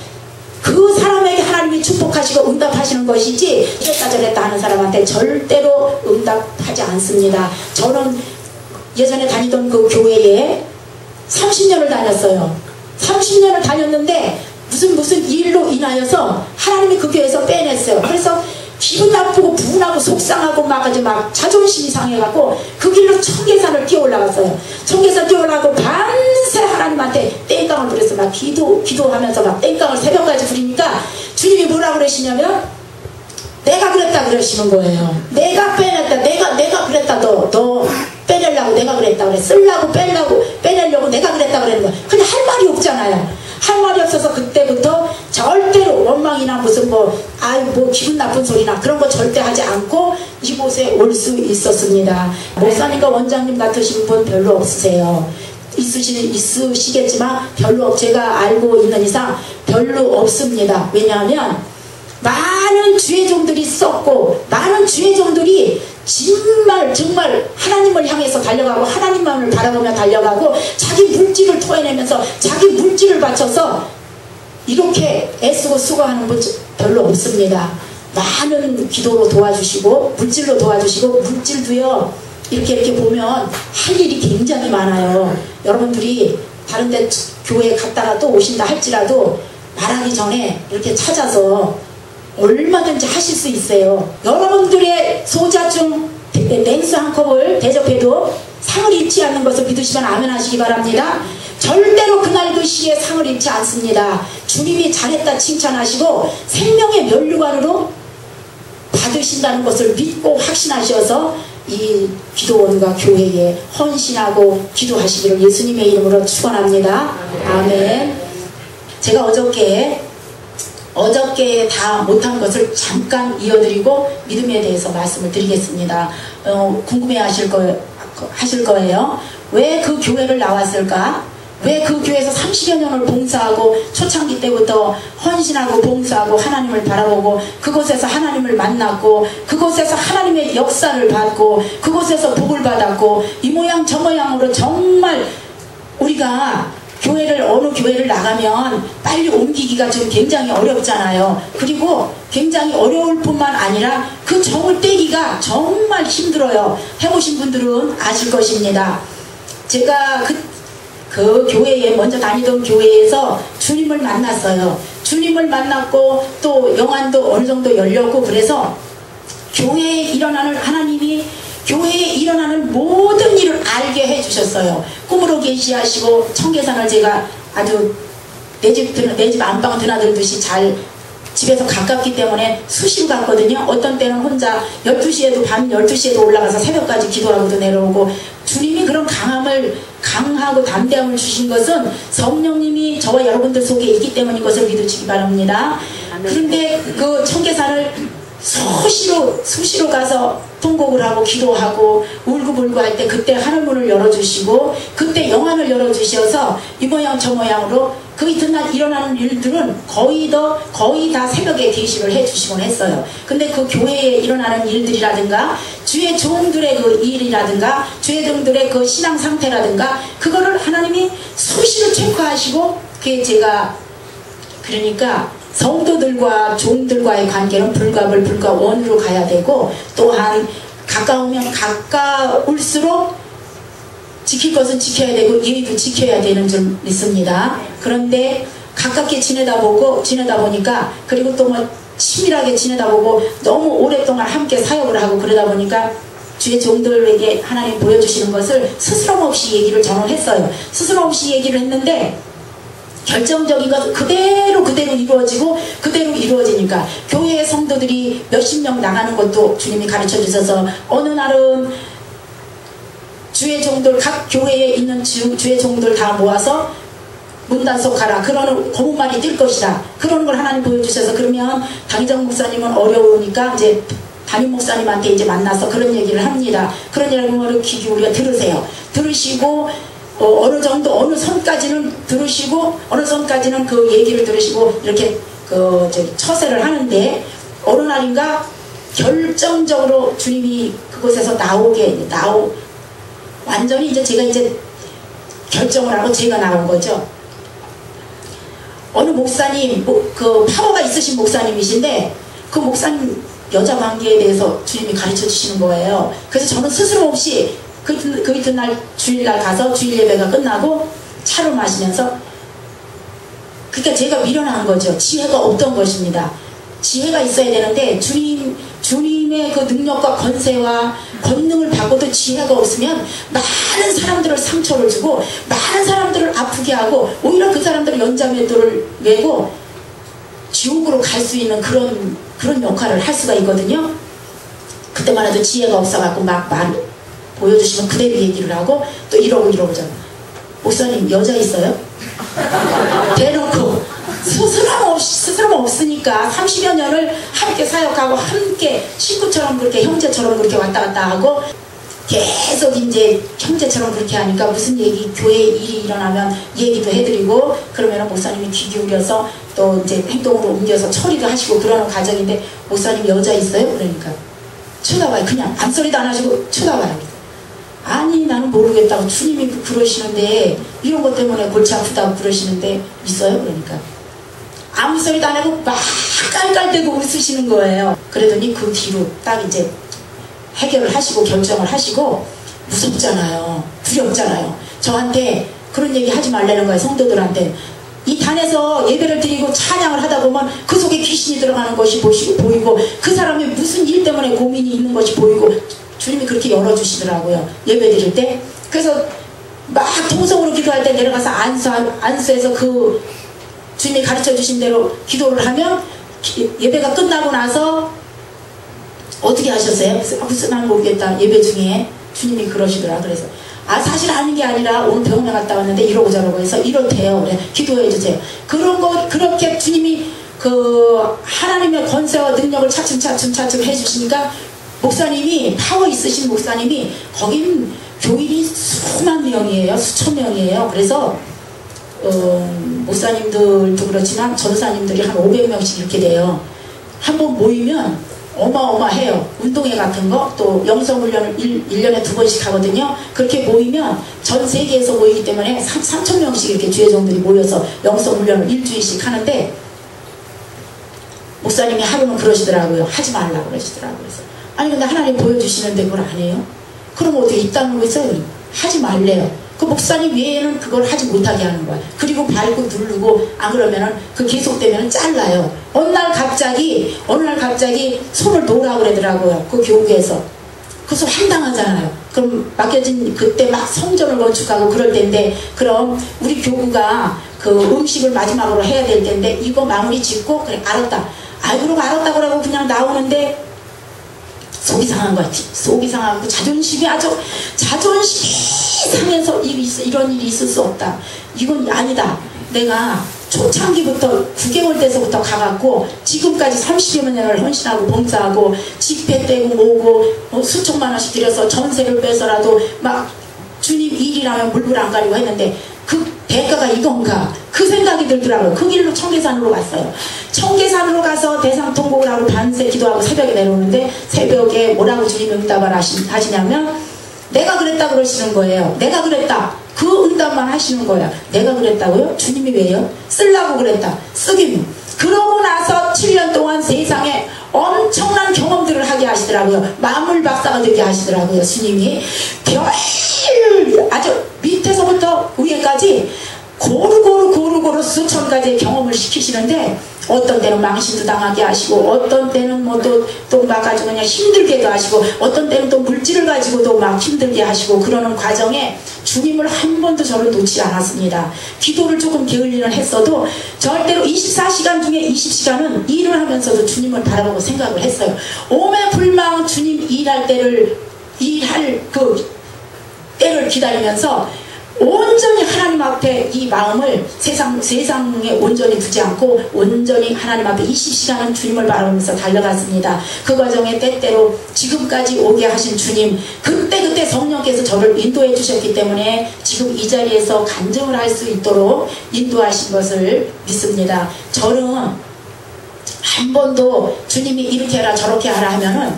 그 사람에게 하나님이 축복하시고 응답하시는 것이지 이랬다 저랬다 하는 사람한테 절대로 응답하지 않습니다. 저는 예전에 다니던 그 교회에 30년을 다녔어요. 30년을 다녔는데 무슨 일로 인하여서 하나님이 그 교회에서 빼냈어요. 그래서 기분 나쁘고 분하고 속상하고 막 자존심이 상해갖고 그 길로 청계산을 뛰어 올라갔어요. 청계산 뛰어 올라가고 막 기도하면서 막 땡깡을 새벽까지 부리니까 주님이 뭐라 그러시냐면 내가 그랬다 그러시는 거예요. 내가 빼냈다. 내가 그랬다. 너 빼내려고 내가 그랬다 그래. 쓰려고 빼내려고 내가 그랬다 그러는 거야. 근데 할 말이 없잖아요. 할 말이 없어서 그때부터 절대로 원망이나 무슨 뭐 기분 나쁜 소리나 그런 거 절대 하지 않고 이곳에 올 수 있었습니다. 목사님과 원장님 같으신 분 별로 없으세요. 있으시겠지만 별로 제가 알고 있는 이상 별로 없습니다. 왜냐하면 많은 주의종들이 썼고 많은 주의종들이 정말 하나님을 향해서 달려가고 하나님만을 바라보며 달려가고 자기 물질을 토해내면서 자기 물질을 바쳐서 이렇게 애쓰고 수고하는 분 별로 없습니다. 많은 기도로 도와주시고 물질로 도와주시고 물질도요 이렇게 보면 할 일이 굉장히 많아요. 여러분들이 다른 데 교회에 갔다가 또 오신다 할지라도 말하기 전에 이렇게 찾아서 얼마든지 하실 수 있어요. 여러분들의 소자중 냉수 한 컵을 대접해도 상을 입지 않는 것을 믿으시면 아멘 하시기 바랍니다. 절대로 그날 그 시에 상을 입지 않습니다. 주님이 잘했다 칭찬하시고 생명의 면류관으로 받으신다는 것을 믿고 확신하셔서 이 기도원과 교회에 헌신하고 기도하시기를 예수님의 이름으로 축원합니다. 아멘. 제가 어저께 다 못한 것을 잠깐 이어드리고 믿음에 대해서 말씀을 드리겠습니다. 궁금해 하실 거예요. 왜 그 교회를 나왔을까? 왜 그 교회에서 30여 년을 봉사하고 초창기 때부터 헌신하고 봉사하고 하나님을 바라보고 그곳에서 하나님을 만났고 그곳에서 하나님의 역사를 받고 그곳에서 복을 받았고 이 모양 저 모양으로 정말 우리가 어느 교회를 나가면 빨리 옮기기가 좀 굉장히 어렵잖아요. 그리고 굉장히 어려울 뿐만 아니라 그 정을 떼기가 정말 힘들어요. 해보신 분들은 아실 것입니다. 제가 그 교회에 먼저 다니던 교회에서 주님을 만났어요. 주님을 만났고 또 영안도 어느 정도 열렸고 그래서 교회에 일어나는 하나님이 교회에 일어나는 모든 일을 알게 해주셨어요. 꿈으로 계시하시고 청계산을 제가 아주 내 집 안방 드나들듯이 잘 집에서 가깝기 때문에 수시로 갔거든요. 어떤 때는 혼자 12시에도 밤 12시에도 올라가서 새벽까지 기도하고도 내려오고 주님이 그런 강하고 담대함을 주신 것은 성령님이 저와 여러분들 속에 있기 때문인 것을 믿으시기 바랍니다. 그런데 그 청계산을 수시로 가서 통곡을 하고 기도하고 울고불고 할 때 그때 하늘문을 열어주시고 그때 영안을 열어주셔서 이 모양 저 모양으로 그 이튿날 일어나는 일들은 거의 다 새벽에 계시를 해주시곤 했어요. 근데 그 교회에 일어나는 일들이라든가 주의 종들의 그 일이라든가 주의 종들의 그 신앙 상태라든가 그거를 하나님이 수시로 체크하시고 그게 제가 그러니까 성도들과 종들과의 관계는 불가 원으로 가야 되고 또한 가까우면 가까울수록 지킬 것은 지켜야 되고 예의도 지켜야 되는 줄 믿습니다. 그런데 가깝게 지내다 보니까 그리고 또 뭐 친밀하게 지내다 보고 너무 오랫동안 함께 사역을 하고 그러다 보니까 주의 종들에게 하나님 보여주시는 것을 스스럼 없이 얘기를 저는 했어요. 스스럼 없이 얘기를 했는데 결정적인 것은 그대로 이루어지고 그대로 이루어지니까 교회의 성도들이 몇십 명 나가는 것도 주님이 가르쳐 주셔서 어느 날은 주의 종들 각 교회에 있는 주의 종들 다 모아서 문단속하라 그러는 고문말이 뛸 것이다 그러는 걸 하나님 보여주셔서 그러면 당의정 목사님은 어려우니까 이제 담임 목사님한테 이제 만나서 그런 얘기를 합니다. 그런 얘기를 귀 기울여 들으세요. 들으시고 어느 정도 어느 선까지는 들으시고 어느 선까지는 그 얘기를 들으시고 이렇게 처세를 하는데 어느 날인가 결정적으로 주님이 그곳에서 완전히 이제 제가 이제 결정을 하고 제가 나온 거죠. 어느 목사님 그 파워가 있으신 목사님이신데 그 목사님 여자 관계에 대해서 주님이 가르쳐 주시는 거예요. 그래서 저는 스스럼 없이 그 이튿날 주일날 가서 주일 예배가 끝나고 차를 마시면서 그러니까 제가 미련한 거죠. 지혜가 없던 것입니다. 지혜가 있어야 되는데 주님이 주님의 그 능력과 권세와 권능을 받고도 지혜가 없으면 많은 사람들을 상처를 주고 많은 사람들을 아프게 하고 오히려 그 사람들을 연자매도를 메고 지옥으로 갈 수 있는 그런 역할을 할 수가 있거든요. 그때만 해도 지혜가 없어갖고 막 말 보여주시면 그대로 얘기를 하고 또 이러고잖아. 목사님 여자 있어요? 대놓고 스스럼 없으니까 30여 년을 함께 사역하고 함께 식구처럼 그렇게 형제처럼 그렇게 왔다 갔다 하고 계속 이제 형제처럼 그렇게 하니까 무슨 얘기 교회 일이 일어나면 얘기도 해드리고 그러면 목사님이 귀 기울여서 또 이제 행동으로 옮겨서 처리도 하시고 그러는 과정인데 목사님 여자 있어요? 그러니까 쳐다봐요. 그냥 암소리도 안 하시고 쳐다봐요. 아니 나는 모르겠다고 주님이 그러시는데 이런 것 때문에 골치 아프다고 그러시는데 있어요? 그러니까 아무 소리도 안 하고 막 깔깔대고 웃으시는 거예요. 그러더니 그 뒤로 딱 이제 해결을 하시고 결정을 하시고 무섭잖아요. 두렵잖아요. 저한테 그런 얘기 하지 말라는 거예요. 성도들한테. 이 단에서 예배를 드리고 찬양을 하다 보면 그 속에 귀신이 들어가는 것이 보이고 그 사람이 무슨 일 때문에 고민이 있는 것이 보이고 주님이 그렇게 열어주시더라고요. 예배 드릴 때. 그래서 막 통성으로 기도할 때 내려가서 안수해서 그 주님이 가르쳐 주신 대로 기도를 하면 예배가 끝나고 나서 어떻게 하셨어요? 무슨 말 모르겠다. 예배 중에 주님이 그러시더라. 그래서 사실 아는 게 아니라 오늘 병원에 갔다 왔는데 이러고 저러고 해서 이렇대요. 그래 기도해 주세요. 그런 거 그렇게 주님이 그 하나님의 권세와 능력을 차츰 해주시니까 목사님이 파워 있으신 목사님이 거긴 교인이 수만 명이에요. 수천 명이에요. 그래서 목사님들도 그렇지만 전사님들이 한 500명씩 이렇게 돼요. 한번 모이면 어마어마해요. 운동회 같은 거 또 영성훈련을 1년에 2번씩 하거든요. 그렇게 모이면 전 세계에서 모이기 때문에 3,000명씩 이렇게 주회종들이 모여서 영성훈련을 일주일씩 하는데 목사님이 하루는 그러시더라고요. 하지 말라고 그러시더라고요. 그래서 아니 근데 하나님 보여주시는데 그걸 안 해요? 그럼 어떻게 입다물고 있어요? 하지 말래요. 그 목사님 외에는 그걸 하지 못하게 하는 거야. 그리고 밟고 누르고 안 그러면은 그 계속되면은 잘라요. 어느 날 갑자기 손을 놓으라고 그러더라고요. 그 교구에서. 그래서 황당하잖아요. 그럼 맡겨진 그때 막 성전을 건축하고 그럴 텐데 그럼 우리 교구가 그 음식을 마지막으로 해야 될 텐데 이거 마무리 짓고 그래 알았다. 그러고 알았다고 하고 그냥 나오는데 속이 상한 거야. 속이 상하고 자존심이 상해서 이런 일이 있을 수 없다. 이건 아니다. 내가 초창기부터 9개월 때서부터 가갖고 지금까지 30여 년을 헌신하고 봉사하고 집회 떼고 모으고 수천만 원씩 들여서 전세를 빼서라도 막 주님 일이라면 물불 안 가리고 했는데 그 대가가 이건가 그 생각이 들더라고요. 그 길로 청계산으로 갔어요. 청계산으로 가서 대상 통곡을 하고 밤새 기도하고 새벽에 내려오는데 새벽에 뭐라고 주님 응답을 하시냐면 내가 그랬다 그러시는 거예요. 내가 그랬다. 그 응답만 하시는 거야. 내가 그랬다고요? 주님이 왜요? 쓰려고 그랬다. 쓰기는. 그러고 나서 7년 동안 세상에 엄청난 경험들을 하게 하시더라고요. 만물박사가 되게 하시더라고요. 주님이 아주 밑에서부터 위에까지 고루고루 수천 가지의 경험을 시키시는데 어떤 때는 망신도 당하게 하시고 어떤 때는 뭐 또 막 아주 그냥 힘들게도 하시고 어떤 때는 또 물질을 가지고도 막 힘들게 하시고 그러는 과정에 주님을 한 번도 저를 놓지 않았습니다. 기도를 조금 게을리는 했어도 절대로 24시간 중에 20시간은 일을 하면서도 주님을 바라보고 생각을 했어요. 오매불망 주님 일할 그 때를 기다리면서 온전히 하나님 앞에 이 마음을 세상에 온전히 두지 않고 온전히 하나님 앞에 20시간은 주님을 바라보면서 달려갔습니다. 그 과정에 때때로 지금까지 오게 하신 주님 그때 성령께서 저를 인도해 주셨기 때문에 지금 이 자리에서 간증을 할 수 있도록 인도하신 것을 믿습니다. 저는 한 번도 주님이 이렇게 해라 저렇게 하라 하면은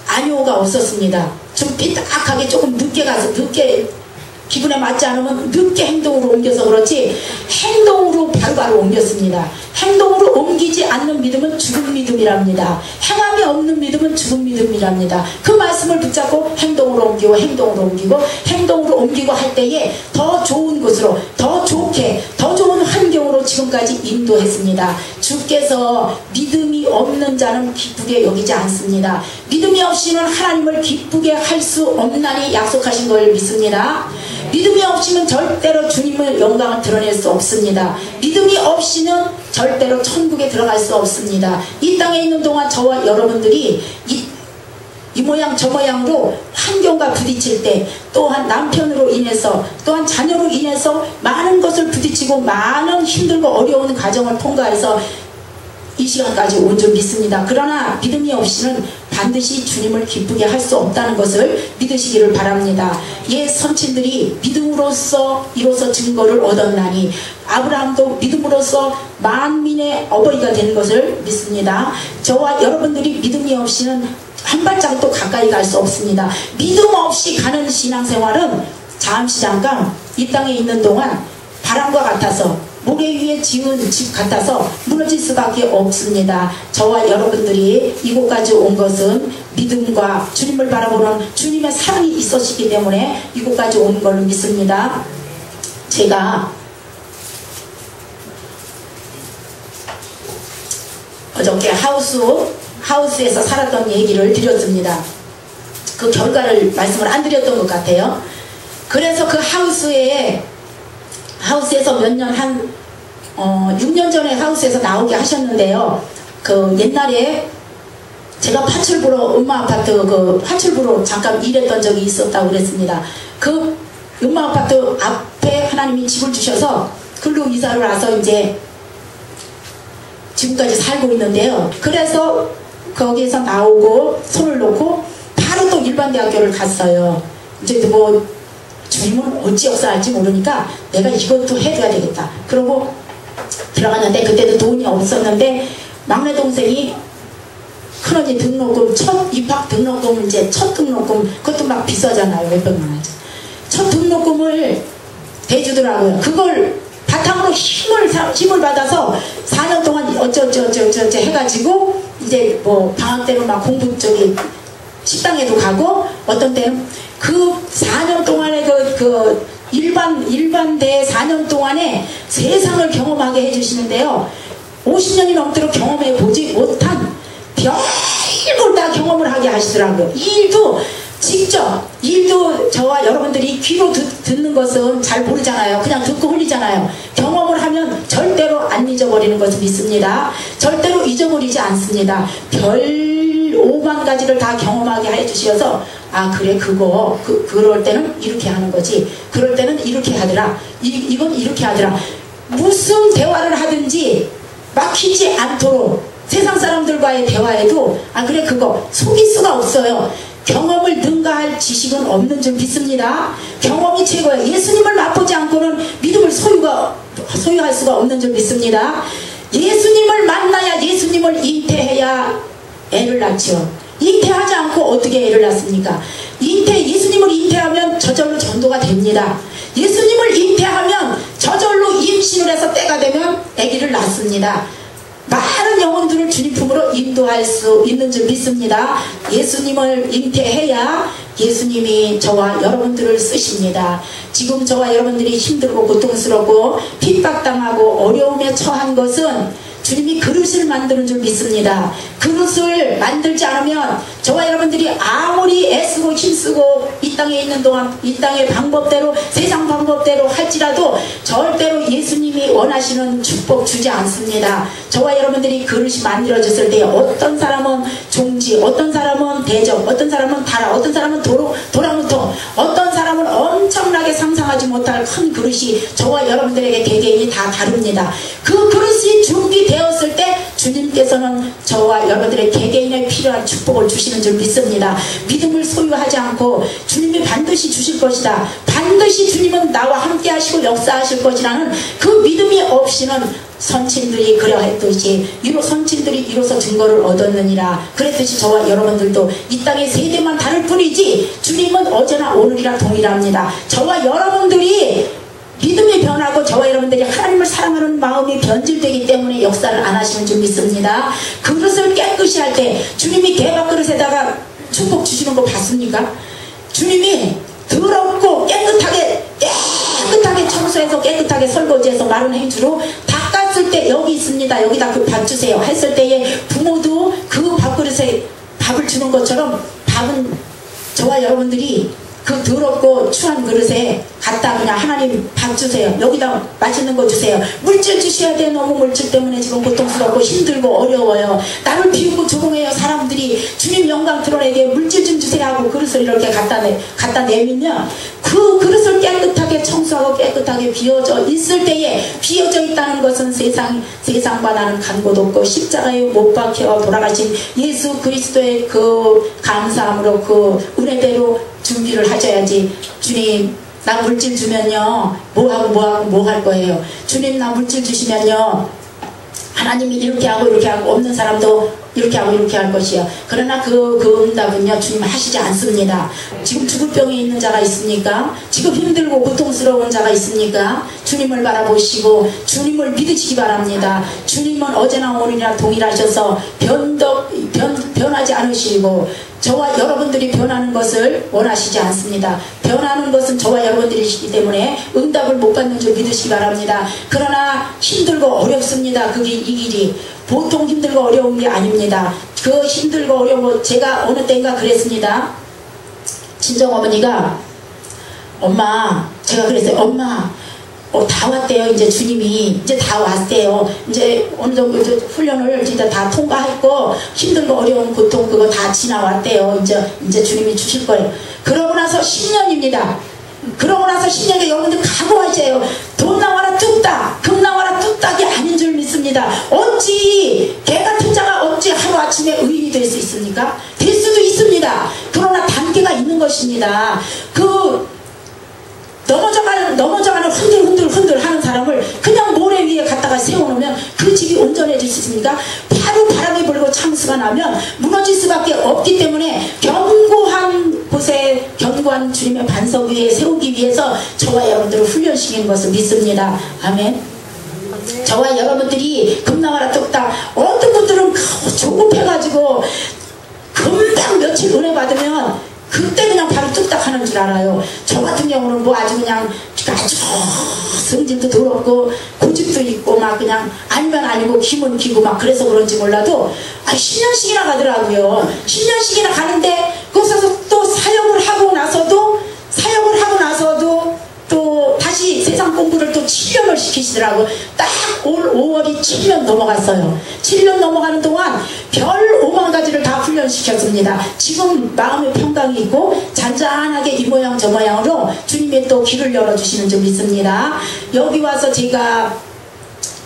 아니오가 없었습니다. 좀 삐딱하게 조금 늦게 기분에 맞지 않으면 늦게 행동으로 옮겨서 그렇지 행동으로 바로바로 옮겼습니다. 행동으로 옮기지 않는 믿음은 죽은 믿음이랍니다. 행함이 없는 믿음은 죽은 믿음이랍니다. 그 말씀을 붙잡고 행동으로 옮기고 행동으로 옮기고 행동으로 옮기고 할 때에 더 좋은 곳으로 더 좋게 더 좋은 환경으로 지금까지 인도했습니다. 주께서 믿음이 없는 자는 기쁘게 여기지 않습니다. 믿음이 없이는 하나님을 기쁘게 할 수 없나니 약속하신 걸 믿습니다. 믿음이 없이는 절대로 주님의 영광을 드러낼 수 없습니다. 믿음이 없이는 절대로 천국에 들어갈 수 없습니다. 이 땅에 있는 동안 저와 여러분들이 이 모양 저 모양으로 환경과 부딪힐 때, 또한 남편으로 인해서, 또한 자녀로 인해서 많은 것을 부딪히고 많은 힘들고 어려운 과정을 통과해서 이 시간까지 온 줄 믿습니다. 그러나 믿음이 없이는 반드시 주님을 기쁘게 할 수 없다는 것을 믿으시기를 바랍니다. 옛 선친들이 믿음으로써 이로써 증거를 얻었나니 아브라함도 믿음으로써 만민의 어버이가 된 것을 믿습니다. 저와 여러분들이 믿음이 없이는 한 발짝도 가까이 갈 수 없습니다. 믿음 없이 가는 신앙생활은 잠시 잠깐 이 땅에 있는 동안 바람과 같아서 모래 위에 지은 집 같아서 무너질 수밖에 없습니다. 저와 여러분들이 이곳까지 온 것은 믿음과 주님을 바라보는 주님의 사랑이 있으시기 때문에 이곳까지 온 걸 믿습니다. 제가 어저께 하우스에서 살았던 얘기를 드렸습니다. 그 결과를 말씀을 안 드렸던 것 같아요. 그래서 그 하우스에서 몇 년, 한 6년 전에 하우스에서 나오게 하셨는데요. 그 옛날에 제가 파출부로 엄마 아파트 그 파출부로 잠깐 일했던 적이 있었다고 그랬습니다. 그 엄마 아파트 앞에 하나님이 집을 주셔서 글로 이사를 와서 이제 지금까지 살고 있는데요. 그래서 거기에서 나오고 손을 놓고 바로 또 일반대학교를 갔어요. 이제 뭐 주님은 어찌 역사할지 모르니까 내가 이것도 해줘야 되겠다. 그러고 들어갔는데 그때도 돈이 없었는데 막내 동생이 큰언니 등록금 첫 입학 등록금 이제 첫 등록금 그것도 막 비싸잖아요. 몇백만 원. 첫 등록금을 대주더라고요. 그걸 바탕으로 힘을 받아서 4년 동안 어쩌 해가지고 이제 뭐 방학 때는 막 공부 식당에도 가고 어떤 때는 그 4년 동안에 일반대 4년 동안에 세상을 경험하게 해주시는데요. 50년이 넘도록 경험해 보지 못한 별걸 다 경험을 하게 하시더라고요. 일도 저와 여러분들이 귀로 듣는 것은 잘 모르잖아요. 그냥 듣고 흘리잖아요. 경험을 하면 절대로 안 잊어버리는 것을 믿습니다. 절대로 잊어버리지 않습니다. 별 5만 가지를 다 경험하게 해주셔서 아 그래 그럴 때는 이렇게 하는 거지, 그럴 때는 이렇게 하더라, 이건 이렇게 하더라. 무슨 대화를 하든지 막히지 않도록 세상 사람들과의 대화에도 아 그래 그거 속일 수가 없어요. 경험을 능가할 지식은 없는 줄 믿습니다. 경험이 최고예요. 예수님을 맛보지 않고는 믿음을 소유할 수가 없는 줄 믿습니다. 예수님을 만나야 예수님을 잉태해야 애를 낳죠. 잉태하지 않고 어떻게 애를 낳습니까? 예수님을 잉태하면 저절로 전도가 됩니다. 예수님을 잉태하면 저절로 임신을 해서 때가 되면 아기를 낳습니다. 많은 영혼들을 주님 품으로 인도할 수 있는 줄 믿습니다. 예수님을 잉태해야 예수님이 저와 여러분들을 쓰십니다. 지금 저와 여러분들이 힘들고 고통스럽고 핍박당하고 어려움에 처한 것은 주님이 그릇을 만드는 줄 믿습니다. 그릇을 만들지 않으면 저와 여러분들이 아무리 애쓰고 힘쓰고 이 땅에 있는 동안 이 땅의 방법대로 세상 방법대로 할지라도 절대로 예수님이 원하시는 축복 주지 않습니다. 저와 여러분들이 그릇이 만들어졌을 때 어떤 사람은 종지, 어떤 사람은 대접, 어떤 사람은 다라, 어떤 사람은 도랑무통, 어떤 사람은 엄청나게 상상하지 못할 큰 그릇이 저와 여러분들에게 개개인이 다 다릅니다. 그 그릇이 준비되었을 때 주님께서는 저와 여러분들의 개개인에 필요한 축복을 주시는 줄 믿습니다. 믿음을 소유하지 않고 주님이 반드시 주실 것이다, 반드시 주님은 나와 함께 하시고 역사하실 것이라는 그 믿음이 없이는 선친들이 그러했듯이 선친들이 이로써 증거를 얻었느니라 그랬듯이 저와 여러분들도 이 땅의 세대만 다를 뿐이지 주님은 어제나 오늘이라 동일합니다. 저와 여러분들이 믿음이 변하고 저와 여러분들이 하나님을 사랑하는 마음이 변질되기 때문에 역사를 안 하시는 줄 믿습니다. 그릇을 깨끗이 할 때 주님이 개밥그릇에다가 축복 주시는 거 봤습니까? 주님이 더럽고 깨끗하게 청소해서 깨끗하게 설거지해서 마른 행주로 닦았을 때 여기 있습니다. 여기다 그 밥 주세요 했을 때에 부모도 그 밥그릇에 밥을 주는 것처럼 밥은 저와 여러분들이 그 더럽고 추한 그릇에 갖다 그냥 하나님 밥 주세요. 여기다 맛있는 거 주세요. 물질 주셔야 돼. 너무 물질 때문에 지금 고통스럽고 힘들고 어려워요. 나를 비우고 조롱해요. 사람들이 주님 영광 드러내게 물질 좀 주세요 하고 그릇을 이렇게 갖다 내밀면 그 그릇을 깨끗하게 청소하고 깨끗하게 비워져 있을 때에 비워져 있다는 것은 세상과 나는 간 곳 없고 십자가에 못 박혀 돌아가신 예수 그리스도의 그 감사함으로 그 은혜대로 준비를 하셔야지. 주님 나 물질 주면요 뭐 할 거예요. 주님 나 물질 주시면요 하나님이 이렇게 하고 없는 사람도 이렇게 하고 이렇게 할 것이요. 그러나 그 응답은요 주님 하시지 않습니다. 지금 죽을 병에 있는 자가 있습니까? 지금 힘들고 고통스러운 자가 있습니까? 주님을 바라보시고 주님을 믿으시기 바랍니다. 주님은 어제나 오늘이나 동일하셔서 변하지 않으시고 저와 여러분들이 변하는 것을 원하시지 않습니다. 변하는 것은 저와 여러분들이시기 때문에 응답을 못 받는 줄 믿으시기 바랍니다. 그러나 힘들고 어렵습니다. 그게 이 길이 보통 힘들고 어려운 게 아닙니다. 그 힘들고 어려운 거 제가 어느 때인가 그랬습니다. 친정어머니가 엄마 제가 그랬어요. 엄마 다 왔대요. 이제 주님이 이제 다 왔대요. 이제 어느 정도 훈련을 진짜 다 통과했고 힘들고 어려운 고통 그거 다 지나왔대요. 이제 주님이 주실 거예요. 그러고 나서 10년입니다. 그러고 나서 10년에 여러분들 각오하세요. 돈 나와라 뚝딱 금 나와라 뚝딱이 아닌 줄 믿습니다. 어찌 개 같은 자가 어찌 하루아침에 의인이 될 수 있습니까? 될 수도 있습니다. 그러나 단계가 있는 것입니다. 넘어져가는 흔들 하는 사람을 그냥 모래 위에 갖다가 세워놓으면 그 집이 온전해질 수 있습니까? 바로 바람이 불고 창수가 나면 무너질 수밖에 없기 때문에 견고한 곳에 견고한 주님의 반석 위에 세우기 위해서 저와 여러분들을 훈련시키는 것을 믿습니다. 아멘. 저와 여러분들이 금나와라 뚝딱 어떤 분들은 조급해가지고 금방 며칠 은혜 받으면 그때 그냥 바로 뚝딱 하는 줄 알아요. 저 같은 경우는 뭐 아주 성질도 더럽고 고집도 있고 막 그냥 아니면 아니고 기면 기고 막 그래서 그런지 몰라도 10년씩이나 가더라고요. 10년씩이나 가는데 거기서 또 사역을 하고 나서도 또 다시 세상 공부를 또 7년을 시키시더라고요. 딱 올 5월이 7년 넘어갔어요. 7년 넘어가는 동안 별 5만 가지를 다 훈련시켰습니다. 지금 마음의 평강이 있고 잔잔하게 이 모양 저 모양으로 주님의 또 길을 열어주시는 줄 믿습니다. 여기 와서 제가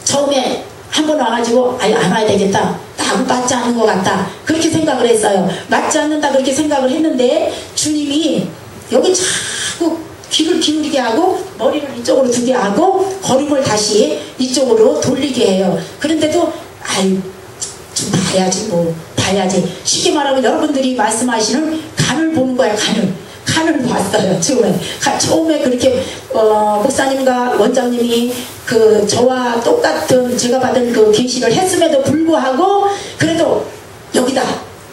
처음에 한 번 와가지고 안 와야 되겠다. 딱 맞지 않는 것 같다. 그렇게 생각을 했어요. 맞지 않는다 그렇게 생각을 했는데 주님이 여기 자꾸 귀를 기울이게 하고 머리를 이쪽으로 두게 하고 걸음을 다시 이쪽으로 돌리게 해요. 그런데도 좀 봐야지. 쉽게 말하면 여러분들이 말씀하시는 간을 보는 거야. 간을 봤어요. 처음에 그렇게 목사님과 원장님이 저와 똑같은 제가 받은 그 계시를 했음에도 불구하고 그래도 여기다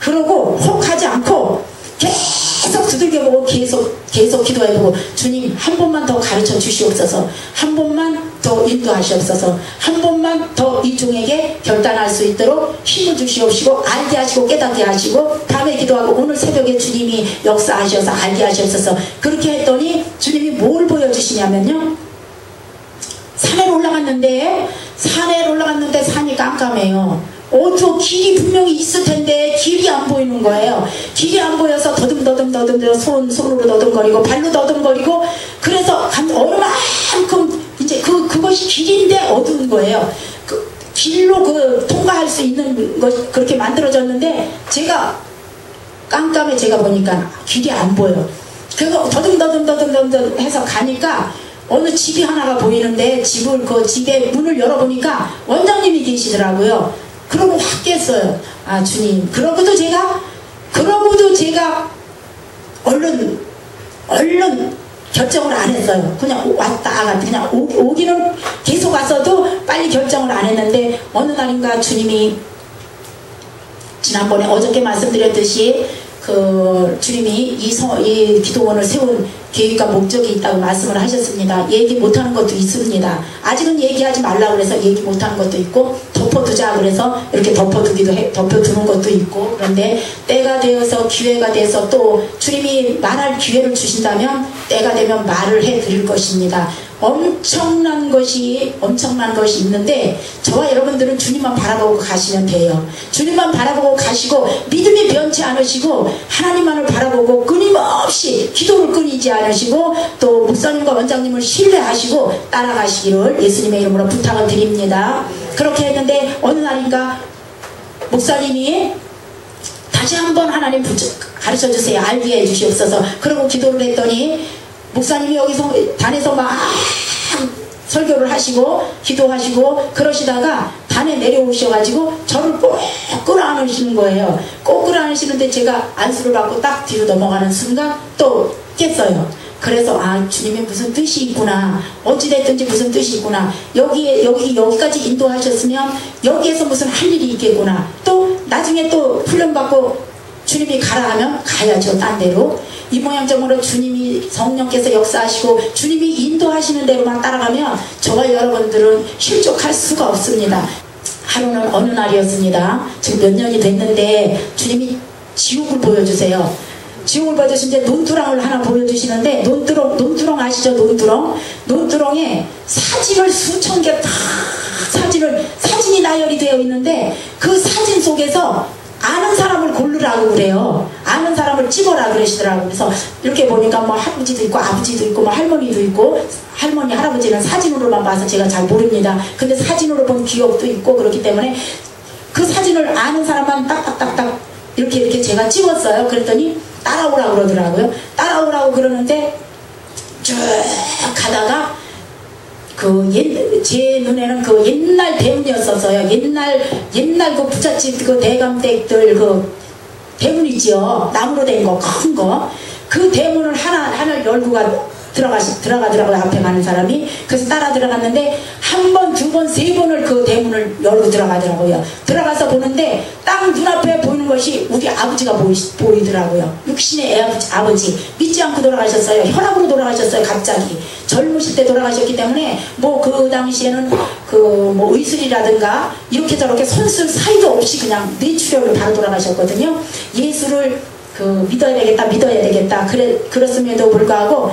그러고 혹하지 않고 계속 두들겨보고 계속 기도해보고 주님 한 번만 더 가르쳐 주시옵소서. 한 번만 더 인도하시옵소서. 한 번만 더 이 종에게 결단할 수 있도록 힘을 주시옵시고 알게 하시고 깨닫게 하시고 밤에 기도하고 오늘 새벽에 주님이 역사하셔서 알게 하시옵소서. 그렇게 했더니 주님이 뭘 보여주시냐면요, 산에 올라갔는데 산이 깜깜해요. 길이 분명히 있을 텐데 길이 안 보이는 거예요. 길이 안 보여서 더듬 손으로 더듬거리고 발로 더듬거리고 그래서 얼마만큼 이제 그것이 길인데 어두운 거예요. 길로 통과할 수 있는 것 그렇게 만들어졌는데 제가 깜깜해. 제가 보니까 길이 안 보여. 그거 더듬 해서 가니까 어느 집이 하나가 보이는데 그 집에 문을 열어보니까 원장님이 계시더라고요. 그러고 확 깼어요. 주님. 그러고도 제가 얼른 결정을 안 했어요. 그냥 왔다 갔다 그냥 오기는 계속 왔어도 빨리 결정을 안 했는데 어느 날인가 주님이 지난번에 어저께 말씀드렸듯이 그 주님이 이 기도원을 세운 계획과 목적이 있다고 말씀을 하셨습니다. 얘기 못하는 것도 있습니다. 아직은 얘기하지 말라고 그래서 얘기 못하는 것도 있고 덮어두자 그래서 이렇게 덮어두는 것도 있고 그런데 때가 되어서 기회가 돼서 또 주님이 말할 기회를 주신다면 때가 되면 말을 해드릴 것입니다. 엄청난 것이 있는데 저와 여러분들은 주님만 바라보고 가시면 돼요. 주님만 바라보고 가시고 믿음이 변치 않으시고 하나님만을 바라보고 끊임없이 기도를 끊이지 않으시고 또 목사님과 원장님을 신뢰하시고 따라가시기를 예수님의 이름으로 부탁을 드립니다. 그렇게 했는데 어느 날인가 목사님이 다시 한번 하나님 가르쳐주세요. 알게 해주시옵소서. 그러고 기도를 했더니 목사님이 여기서 단에서 막 설교를 하시고 기도하시고 그러시다가 단에 내려오셔가지고 저를 꼭 끌어안으시는 거예요. 꼭 끌어안으시는데 제가 안수를 받고 딱 뒤로 넘어가는 순간 또 깼어요. 그래서 주님이 무슨 뜻이 있구나. 어찌됐든지 무슨 뜻이 있구나. 여기까지 인도하셨으면 여기에서 무슨 할 일이 있겠구나. 또 나중에 또 훈련받고 주님이 가라 하면 가야죠. 딴 데로. 이 모양적으로 주님이 성령께서 역사하시고 주님이 인도하시는 대로만 따라가면 저와 여러분들은 실족할 수가 없습니다. 하루는 어느 날이었습니다. 지금 몇 년이 됐는데 주님이 지옥을 보여주세요. 지옥을 보여주시는데 논두렁을 하나 보여주시는데 논두렁 아시죠? 논두렁에 사진을 수천 개 다 사진이 나열이 되어 있는데 그 사진 속에서 아는 사람을 고르라고 그래요. 아는 사람을 찝어라 그러시더라고요. 그래서 이렇게 보니까 뭐 할아버지도 있고 아버지도 있고 뭐 할머니도 있고 할머니 할아버지는 사진으로만 봐서 제가 잘 모릅니다. 근데 사진으로 본 기억도 있고 그렇기 때문에 그 사진을 아는 사람만 딱딱딱딱 이렇게 제가 찍었어요. 그랬더니 따라오라고 그러더라고요. 따라오라고 그러는데 쭉 가다가 제 눈에는 그 옛날 대문이었었어요. 옛날 그 부잣집 그 대감댁들 그 대문 있지요. 나무로 된 거, 큰 거. 그 대문을 하나 열고 들어가더라고요. 앞에 가는 사람이. 그래서 따라 들어갔는데 한 번, 두 번, 세 번을 그 대문을 열고 들어가더라고요. 들어가서 보는데 딱 눈앞에 보이는 것이 우리 아버지가 보이더라고요. 육신의 아버지. 믿지 않고 돌아가셨어요. 혈압으로 돌아가셨어요. 갑자기. 젊으실 때 돌아가셨기 때문에 뭐 그 당시에는 뭐 의술이라든가 이렇게 저렇게 손쓸 사이도 없이 그냥 뇌출혈로 바로 돌아가셨거든요. 예수를 믿어야 되겠다. 그랬음에도 불구하고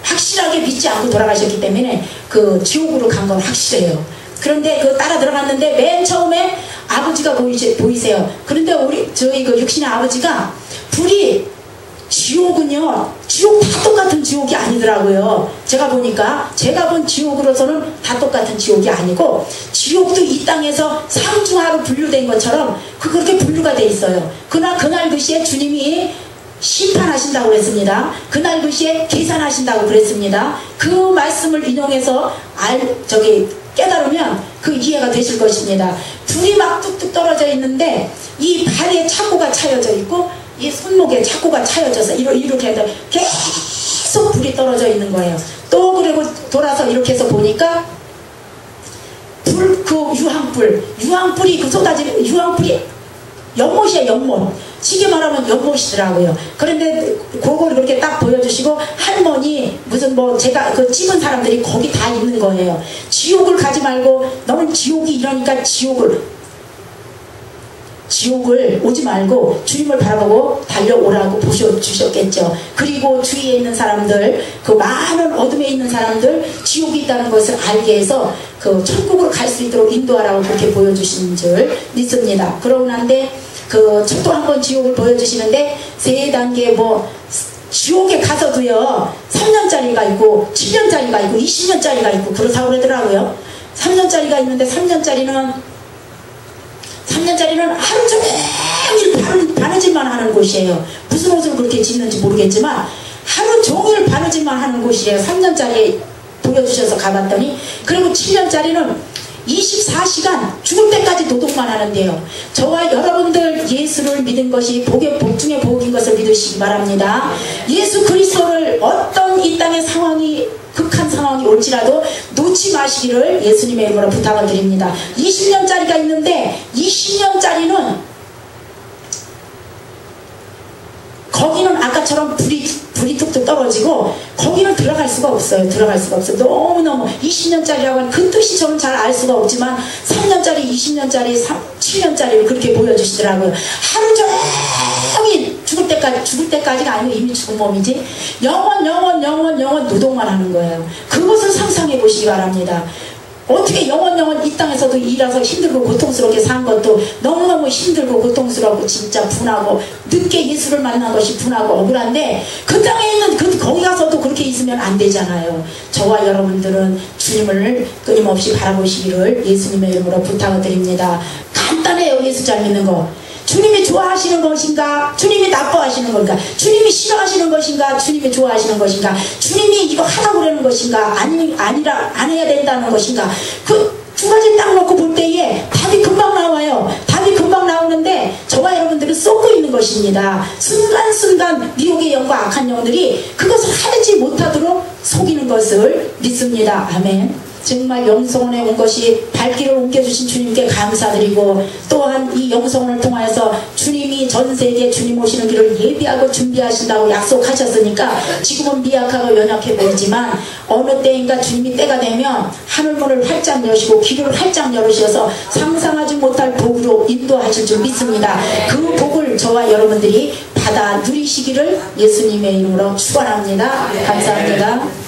확실하게 믿지 않고 돌아가셨기 때문에 그 지옥으로 간 건 확실해요. 그런데 따라 들어갔는데 맨 처음에 아버지가 보이세요. 그런데 저희 그 육신의 아버지가 불이 지옥은요, 지옥 다 똑같은 지옥이 아니더라고요. 제가 본 지옥으로서는 다 똑같은 지옥이 아니고, 지옥도 이 땅에서 상중하로 분류된 것처럼 그렇게 분류가 돼 있어요. 그날 그 시에 주님이 심판하신다고 그랬습니다. 그날 그 시에 계산하신다고 그랬습니다. 그 말씀을 인용해서 깨달으면 그 이해가 되실 것입니다. 불이 막 뚝뚝 떨어져 있는데 이 발에 착고가 차여져 있고 이 손목에 착고가 차여져서 이렇게 해서 계속 불이 떨어져 있는 거예요. 또 그리고 돌아서 이렇게 해서 보니까 유황불이 쏟아지는 유황불이 연못이에요. 연못. 쉽게 말하면 연못이더라고요. 그런데 그걸 그렇게 딱 보여주시고 할머니 무슨 제가 찍은 사람들이 거기 다 있는 거예요. 지옥을 가지 말고 너는 지옥이 이러니까 지옥을 오지 말고 주님을 바라보고 달려오라고 보셔주셨겠죠. 그리고 주위에 있는 사람들, 그 많은 어둠에 있는 사람들, 지옥이 있다는 것을 알게 해서 천국으로 갈 수 있도록 인도하라고 그렇게 보여주신 줄 믿습니다. 그러고 난데 또 한 번 지옥을 보여주시는데 3단계 지옥에 가서도요 3년짜리가 있고 7년짜리가 있고 20년짜리가 있고 그렇다고 그러더라고요. 3년짜리가 있는데 3년짜리는 하루 종일 바느질만 하는 곳이에요. 무슨 옷을 그렇게 짓는지 모르겠지만 하루 종일 바느질만 하는 곳이에요. 3년짜리 보여주셔서 가봤더니, 그리고 7년짜리는 24시간 죽을 때까지 노동만 하는데요. 저와 여러분들 예수를 믿은 것이 복 중에 복인 것을 믿으시기 바랍니다. 예수 그리스도를 어떤 이 땅의 상황이 극한 상황이 올지라도 놓지 마시기를 예수님의 이름으로 부탁을 드립니다. 20년짜리가 있는데 20년짜리는 거기는 아까처럼 불이 뚝뚝 떨어지고 거기는 들어갈 수가 없어요. 들어갈 수가 없어요. 너무너무 20년짜리라고 하는 그 뜻이 저는 잘 알 수가 없지만 3년짜리, 20년짜리, 7년짜리를 그렇게 보여주시더라고요. 하루 종일 죽을 때까지가 아니고 이미 죽은 몸이지 영원 노동만 하는 거예요. 그것을 상상해 보시기 바랍니다. 어떻게 영원 이 땅에서도 일해서 힘들고 고통스럽게 산 것도 너무너무 힘들고 고통스럽고 진짜 분하고 늦게 예수를 만난 것이 분하고 억울한데 그 땅에 있는 거기 가서도 그렇게 있으면 안 되잖아요. 저와 여러분들은 주님을 끊임없이 바라보시기를 예수님의 이름으로 부탁을 드립니다. 간단해요. 예수 잘 믿는 거. 주님이 좋아하시는 것인가? 주님이 나빠하시는 건가? 주님이 싫어하시는 것인가? 주님이 좋아하시는 것인가? 주님이 이거 하라고 그러는 것인가? 아니라 안 해야 된다는 것인가? 그 두 가지 딱 놓고 볼 때에 답이 금방 나와요. 답이 금방 나오는데 저와 여러분들은 쏟고 있는 것입니다. 순간순간 미혹의 영과 악한 영들이 그것을 하지 못하도록 속이는 것을 믿습니다. 아멘. 정말 영성원에 온 것이 발길을 옮겨주신 주님께 감사드리고 또한 이 영성원을 통하여서 주님이 전 세계 주님 오시는 길을 예비하고 준비하신다고 약속하셨으니까 지금은 미약하고 연약해 보이지만 어느 때인가 주님이 때가 되면 하늘문을 활짝 여시고 길을 활짝 열으셔서 상상하지 못할 복으로 인도하실 줄 믿습니다. 그 복을 저와 여러분들이 받아 누리시기를 예수님의 이름으로 축원합니다. 감사합니다.